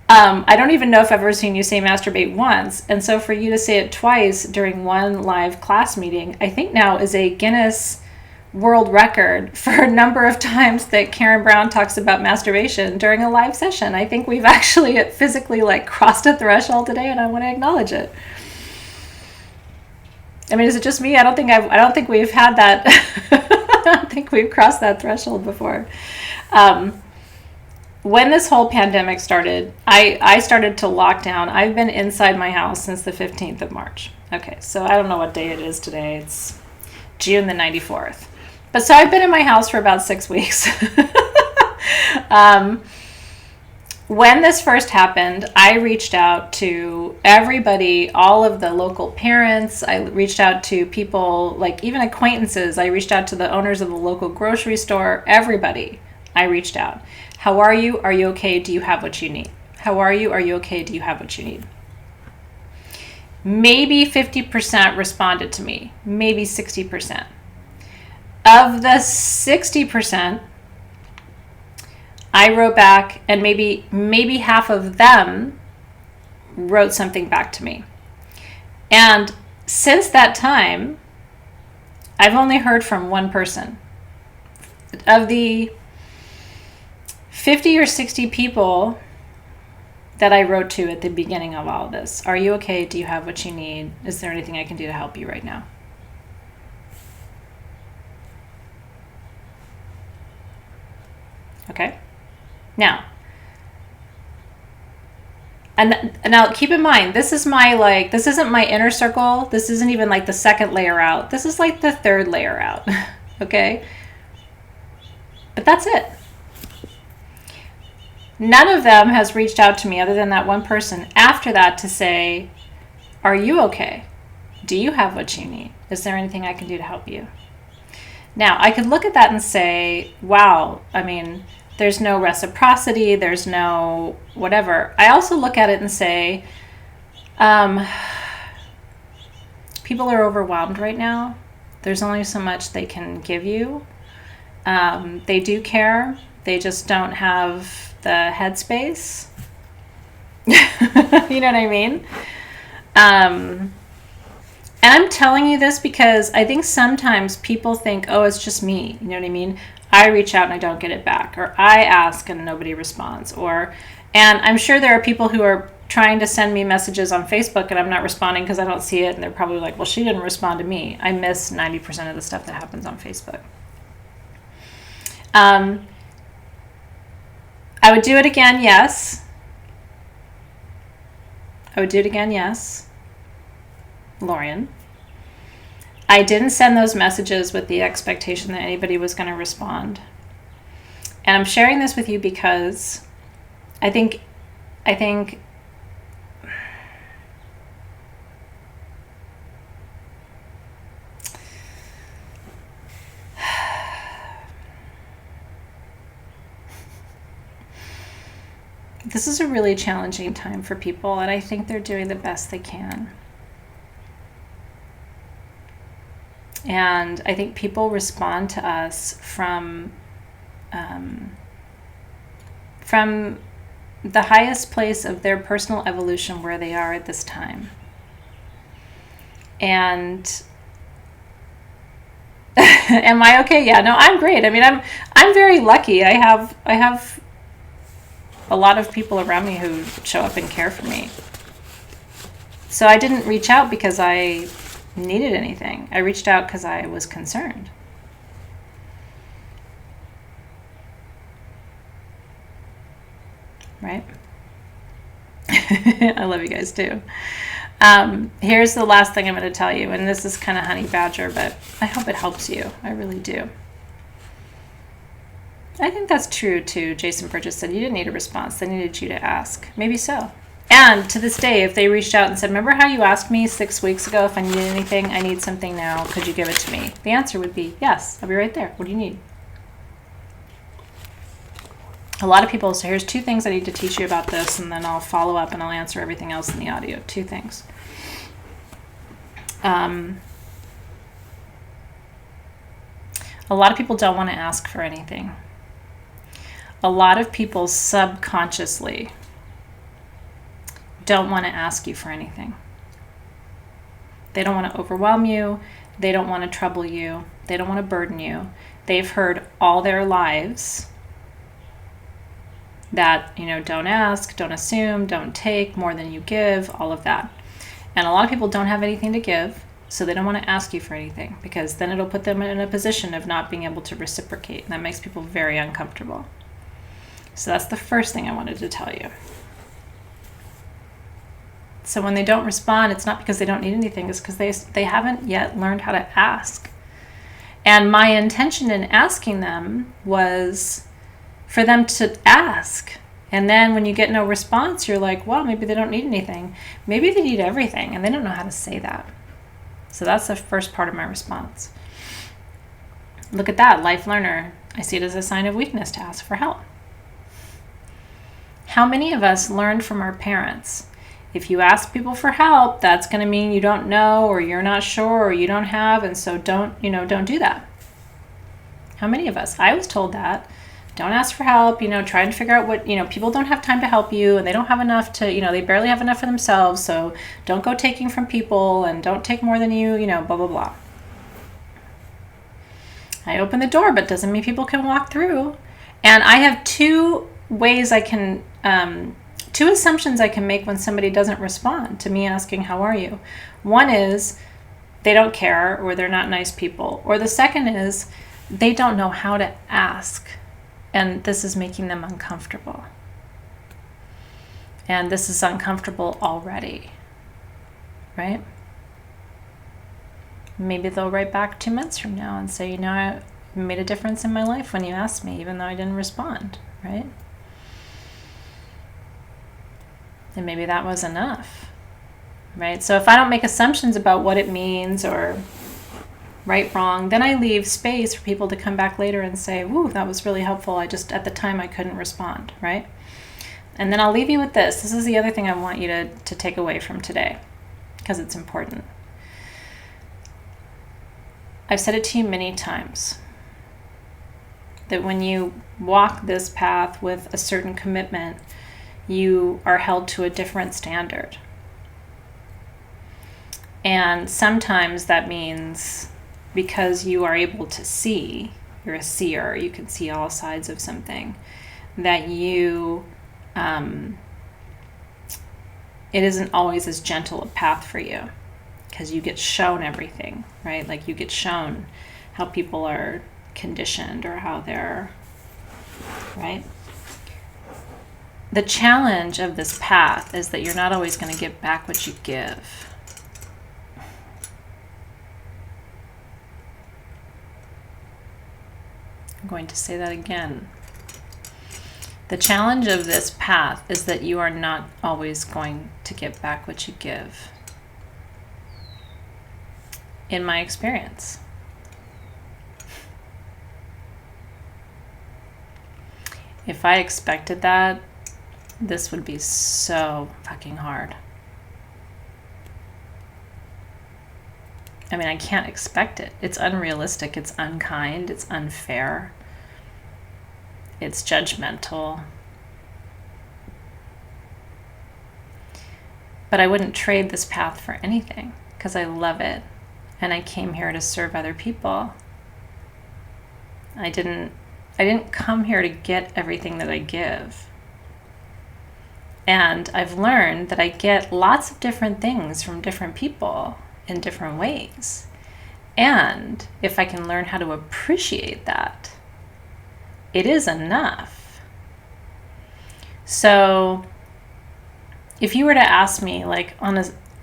I don't even know if I've ever seen you say masturbate once. And so for you to say it twice during one live class meeting, I think now is a Guinness world record for a number of times that Karen Brown talks about masturbation during a live session. I think we've actually physically like crossed a threshold today, and I want to acknowledge it. I mean, is it just me? I don't think we've had that. I don't think we've crossed that threshold before. When this whole pandemic started, I started to lock down. I've been inside my house since the 15th of March. Okay, so I don't know what day it is today. It's June the 94th. But so I've been in my house for about 6 weeks. When this first happened, I reached out to everybody, all of the local parents. I reached out to people, like even acquaintances. I reached out to the owners of the local grocery store. Everybody, I reached out. How are you? Are you okay? Do you have what you need? How are you? Are you okay? Do you have what you need? Maybe 50% responded to me. Maybe 60%. Of the 60%, I wrote back, and maybe half of them wrote something back to me. And since that time, I've only heard from one person. Of the 50 or 60 people that I wrote to at the beginning of all of this, are you okay? Do you have what you need? Is there anything I can do to help you right now? Okay. Now, and now keep in mind, this isn't my inner circle. This isn't even like the second layer out. This is like the third layer out. Okay. But that's it. None of them has reached out to me other than that one person after that to say, are you okay? Do you have what you need? Is there anything I can do to help you? Now, I could look at that and say, wow, I mean, there's no reciprocity, there's no whatever. I also look at it and say, people are overwhelmed right now. There's only so much they can give you. They do care. They just don't have the headspace. You know what I mean? And I'm telling you this because I think sometimes people think, oh, it's just me. You know what I mean? I reach out and I don't get it back, or I ask and nobody responds, and I'm sure there are people who are trying to send me messages on Facebook and I'm not responding because I don't see it, and they're probably like, well, she didn't respond to me. I miss 90% of the stuff that happens on Facebook. I would do it again, yes. I would do it again, yes. Lorian. I didn't send those messages with the expectation that anybody was going to respond. And I'm sharing this with you because I think this is a really challenging time for people, and I think they're doing the best they can. And I think people respond to us from the highest place of their personal evolution where they are at this time. And am I okay? Yeah, no, I'm great. I mean, I'm very lucky. I have a lot of people around me who show up and care for me. So I didn't reach out because I needed anything. I reached out because I was concerned. Right? I love you guys too. Here's the last thing I'm going to tell you, and this is kind of honey badger, but I hope it helps you. I really do. I think that's true too. Jason Burgess said you didn't need a response. They needed you to ask. Maybe so. And to this day, if they reached out and said, remember how you asked me 6 weeks ago if I needed anything? I need something now. Could you give it to me? The answer would be, yes, I'll be right there. What do you need? A lot of people, so here's 2 things I need to teach you about this, and then I'll follow up and I'll answer everything else in the audio. 2 things. A lot of people don't want to ask for anything. A lot of people subconsciously don't want to ask you for anything. They don't want to overwhelm you. They don't want to trouble you. They don't want to burden you. They've heard all their lives that, don't ask, don't assume, don't take more than you give, all of that. And a lot of people don't have anything to give, so they don't want to ask you for anything, because then it'll put them in a position of not being able to reciprocate. And that makes people very uncomfortable. So that's the first thing I wanted to tell you. So when they don't respond, it's not because they don't need anything, it's because they haven't yet learned how to ask. And my intention in asking them was for them to ask. And then when you get no response, you're like, well, maybe they don't need anything. Maybe they need everything, and they don't know how to say that. So that's the first part of my response. Look at that, life learner. I see it as a sign of weakness to ask for help. How many of us learned from our parents? If you ask people for help, that's going to mean you don't know, or you're not sure, or you don't have, and so don't do that. How many of us? I was told that. Don't ask for help, try and figure out what, people don't have time to help you, and they don't have enough to, they barely have enough for themselves, so don't go taking from people, and don't take more than you, blah, blah, blah. I open the door, but doesn't mean people can walk through. And I have two assumptions I can make when somebody doesn't respond to me asking, how are you? One is they don't care, or they're not nice people. Or the second is they don't know how to ask. And this is making them uncomfortable. And this is uncomfortable already, right? Maybe they'll write back 2 months from now and say, I made a difference in my life when you asked me, even though I didn't respond, right? And maybe that was enough, right? So if I don't make assumptions about what it means or right, wrong, then I leave space for people to come back later and say, woo, that was really helpful. At the time I couldn't respond, right? And then I'll leave you with this. This is the other thing I want you to take away from today, because it's important. I've said it to you many times, that when you walk this path with a certain commitment, you are held to a different standard. And sometimes that means because you are able to see, you're a seer, you can see all sides of something, that you, it isn't always as gentle a path for you, because you get shown everything, right? Like you get shown how people are conditioned or how they're, right? The challenge of this path is that you're not always going to get back what you give. I'm going to say that again. The challenge of this path is that you are not always going to get back what you give. In my experience. If I expected that, this would be so fucking hard. I mean, I can't expect it. It's unrealistic, it's unkind, it's unfair, it's judgmental. But I wouldn't trade this path for anything, because I love it, and I came here to serve other people. I didn't come here to get everything that I give. And I've learned that I get lots of different things from different people in different ways. And if I can learn how to appreciate that, it is enough. So if you were to ask me, like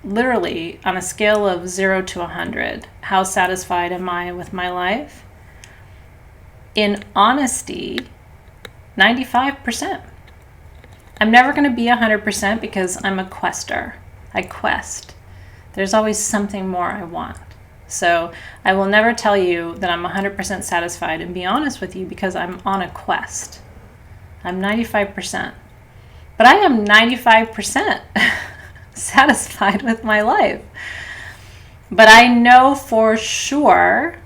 literally on a scale of 0 to 100, how satisfied am I with my life? In honesty, 95%. I'm never going to be 100% because I'm a quester. I quest. There's always something more I want. So I will never tell you that I'm 100% satisfied and be honest with you, because I'm on a quest. I'm 95%. But I am 95% satisfied with my life. But I know for sure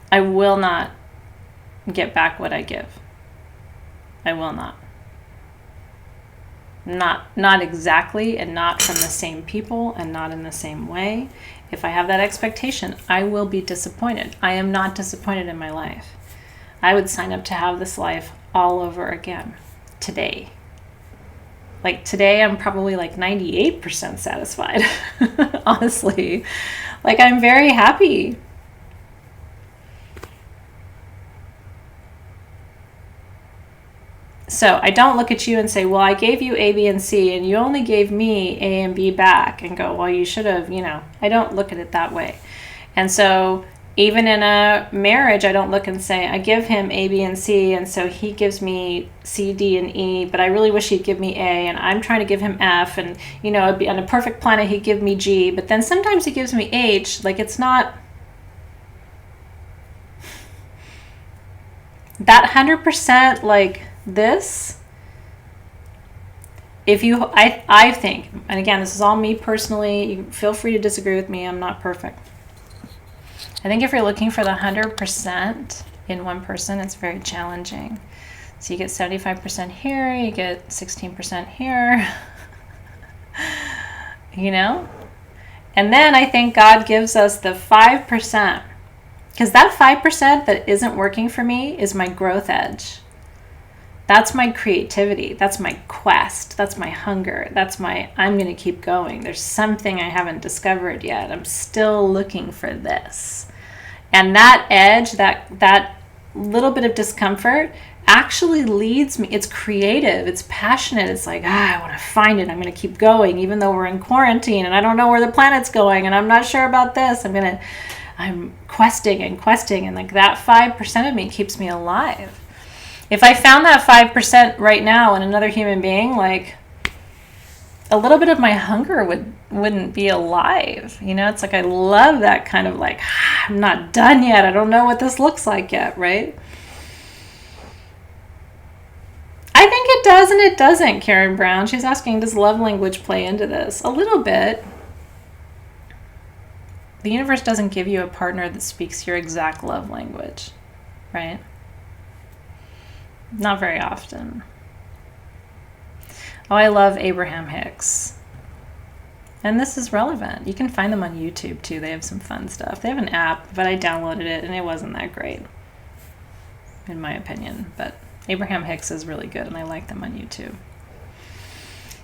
I will not get back what I give. I will not. Not exactly, and not from the same people, and not in the same way, if I have that expectation, I will be disappointed. I am not disappointed in my life. I would sign up to have this life all over again today. Like today, I'm probably like 98% satisfied, honestly. Like I'm very happy. So I don't look at you and say, well, I gave you A, B, and C, and you only gave me A and B back, and go, well, you should have, I don't look at it that way. And so even in a marriage, I don't look and say, I give him A, B, and C, and so he gives me C, D, and E, but I really wish he'd give me A, and I'm trying to give him F, and, on a perfect planet, he'd give me G, but then sometimes he gives me H. Like, it's not that 100% like this. If you, I think, and again, this is all me personally, you feel free to disagree with me, I'm not perfect. I think if you're looking for the 100% in one person, it's very challenging. So you get 75% here, you get 16% here, And then I think God gives us the 5%, because that 5% that isn't working for me is my growth edge. That's my creativity. That's my quest. That's my hunger. That's I'm going to keep going. There's something I haven't discovered yet. I'm still looking for this. And that edge, that little bit of discomfort actually leads me. It's creative. It's passionate. It's like, I want to find it. I'm going to keep going, even though we're in quarantine and I don't know where the planet's going and I'm not sure about this. I'm questing, and like that 5% of me keeps me alive. If I found that 5% right now in another human being, like a little bit of my hunger wouldn't be alive. It's like I love that kind of like, I'm not done yet. I don't know what this looks like yet, right? I think it does and it doesn't, Karen Brown. She's asking, does love language play into this? A little bit. The universe doesn't give you a partner that speaks your exact love language, right? Not very often. Oh, I love Abraham Hicks. And this is relevant. You can find them on YouTube too. They have some fun stuff. They have an app, but I downloaded it and it wasn't that great, in my opinion. But Abraham Hicks is really good and I like them on YouTube.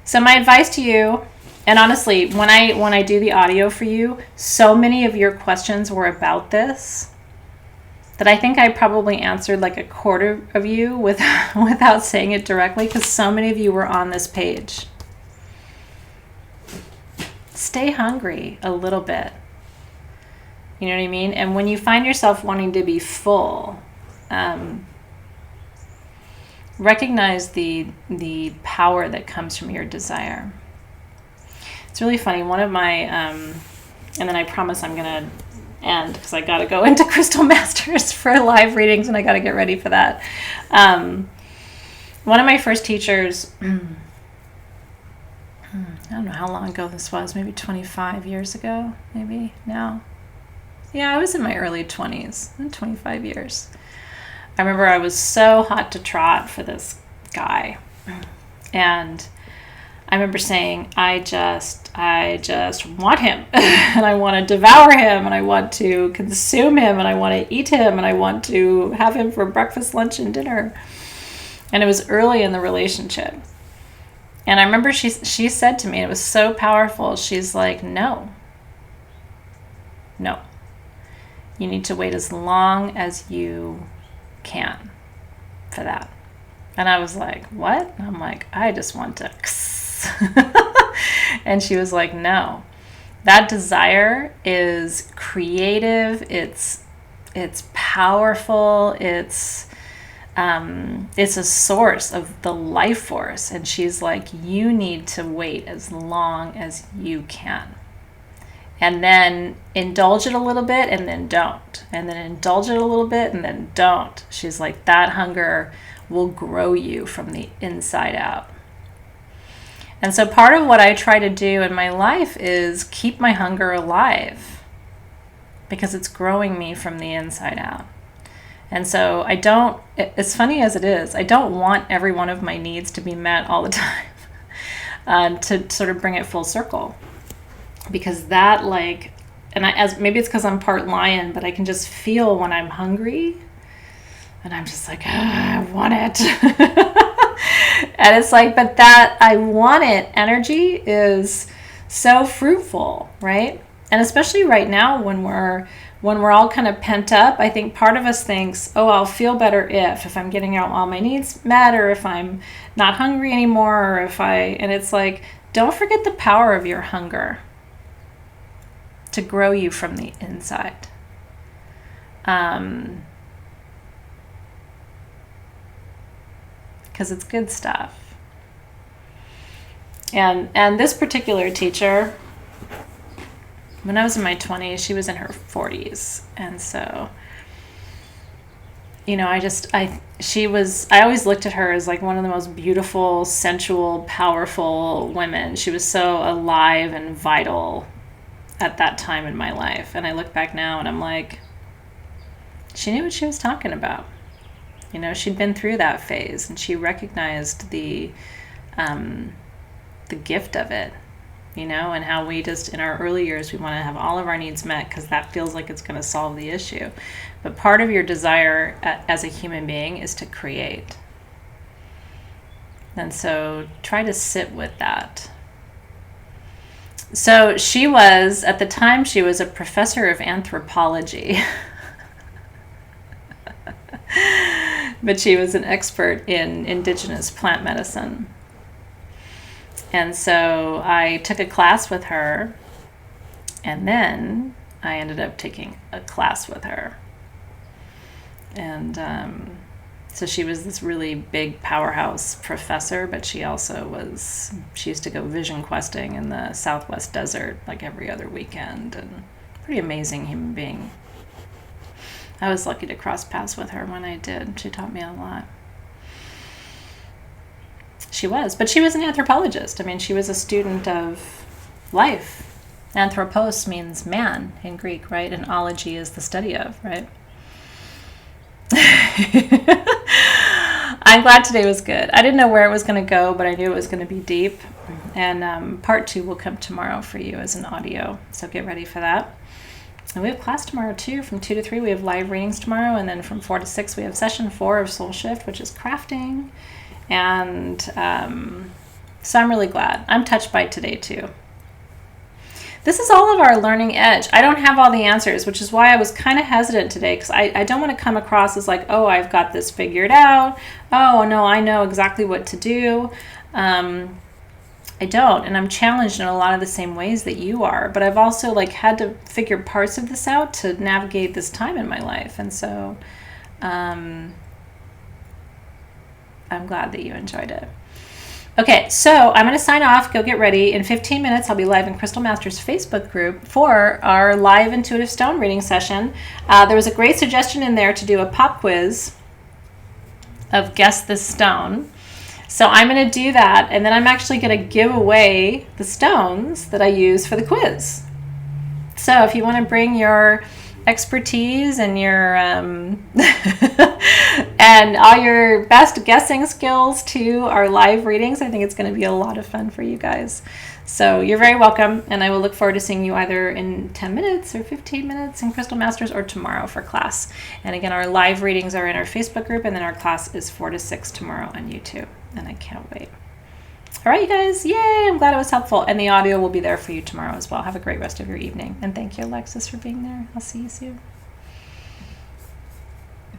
So my advice to you, and honestly, when I do the audio for you, so many of your questions were about this that I think I probably answered like a quarter of you without saying it directly, because so many of you were on this page. Stay hungry a little bit. You know what I mean? And when you find yourself wanting to be full, recognize the power that comes from your desire. It's really funny. One of my, and then I promise I'm going to end because I got to go into Crystal Masters for live readings and I got to get ready for that. One of my first teachers, I don't know how long ago this was, maybe 25 years ago, maybe now. Yeah, I was in my early 20s, 25 years. I remember I was so hot to trot for this guy. And I remember saying, I just want him and I want to devour him and I want to consume him and I want to eat him and I want to have him for breakfast, lunch, and dinner. And it was early in the relationship. And I remember she said to me, it was so powerful. She's like, no, you need to wait as long as you can for that. And I was like, what? And I'm like, I just want to. And she was like, no, that desire is creative. It's powerful. It's a source of the life force. And she's like, you need to wait as long as you can. And then indulge it a little bit and then don't. And then indulge it a little bit and then don't. She's like, that hunger will grow you from the inside out. And so part of what I try to do in my life is keep my hunger alive because it's growing me from the inside out. And so I don't, as funny as it is, I don't want every one of my needs to be met all the time to sort of bring it full circle. Because that, like, and maybe it's because I'm part lion, but I can just feel when I'm hungry, and I'm just like, I want it. And it's like, but that I want it energy is so fruitful, right? And especially right now when we're all kind of pent up, I think part of us thinks, oh, I'll feel better if I'm getting out all my needs met, or if I'm not hungry anymore, or and it's like, don't forget the power of your hunger to grow you from the inside. Because it's good stuff. And this particular teacher, when I was in my 20s, she was in her 40s. And so, I always looked at her as like one of the most beautiful, sensual, powerful women. She was so alive and vital at that time in my life. And I look back now and I'm like, she knew what she was talking about. She'd been through that phase, and she recognized the gift of it, and how we just, in our early years, we want to have all of our needs met because that feels like it's going to solve the issue. But part of your desire as a human being is to create. And so try to sit with that. So at the time, she was a professor of anthropology. But she was an expert in indigenous plant medicine. And so I took a class with her, and then I ended up taking a class with her. And so she was this really big powerhouse professor, but she used to go vision questing in the Southwest desert like every other weekend, and pretty amazing human being. I was lucky to cross paths with her when I did. She taught me a lot. But she was an anthropologist. I mean, she was a student of life. Anthropos means man in Greek, right? And ology is the study of, right? I'm glad today was good. I didn't know where it was going to go, but I knew it was going to be deep. And part 2 will come tomorrow for you as an audio. So get ready for that. And we have class tomorrow too. From 2 to 3 we have live readings tomorrow, and then from 4 to 6 we have session 4 of Soul Shift, which is crafting. And so I'm really glad. I'm touched by today too. This is all of our learning edge. I don't have all the answers, which is why I was kind of hesitant today, because I don't want to come across as like, oh, I've got this figured out. Oh, no, I know exactly what to do. I don't, and I'm challenged in a lot of the same ways that you are, but I've also had to figure parts of this out to navigate this time in my life. And so I'm glad that you enjoyed it. Okay, so I'm going to sign off. Go get ready. In 15 minutes, I'll be live in Crystal Masters Facebook group for our live intuitive stone reading session. There was a great suggestion in there to do a pop quiz of Guess This Stone. So I'm going to do that, and then I'm actually going to give away the stones that I use for the quiz. So if you want to bring your expertise and your and all your best guessing skills to our live readings, I think it's going to be a lot of fun for you guys. So you're very welcome, and I will look forward to seeing you either in 10 minutes or 15 minutes in Crystal Masters, or tomorrow for class. And again, our live readings are in our Facebook group, and then our class is 4 to 6 tomorrow on YouTube, and I can't wait. All right, you guys, yay, I'm glad it was helpful, and the audio will be there for you tomorrow as well. Have a great rest of your evening, and thank you, Alexis, for being there. I'll see you soon.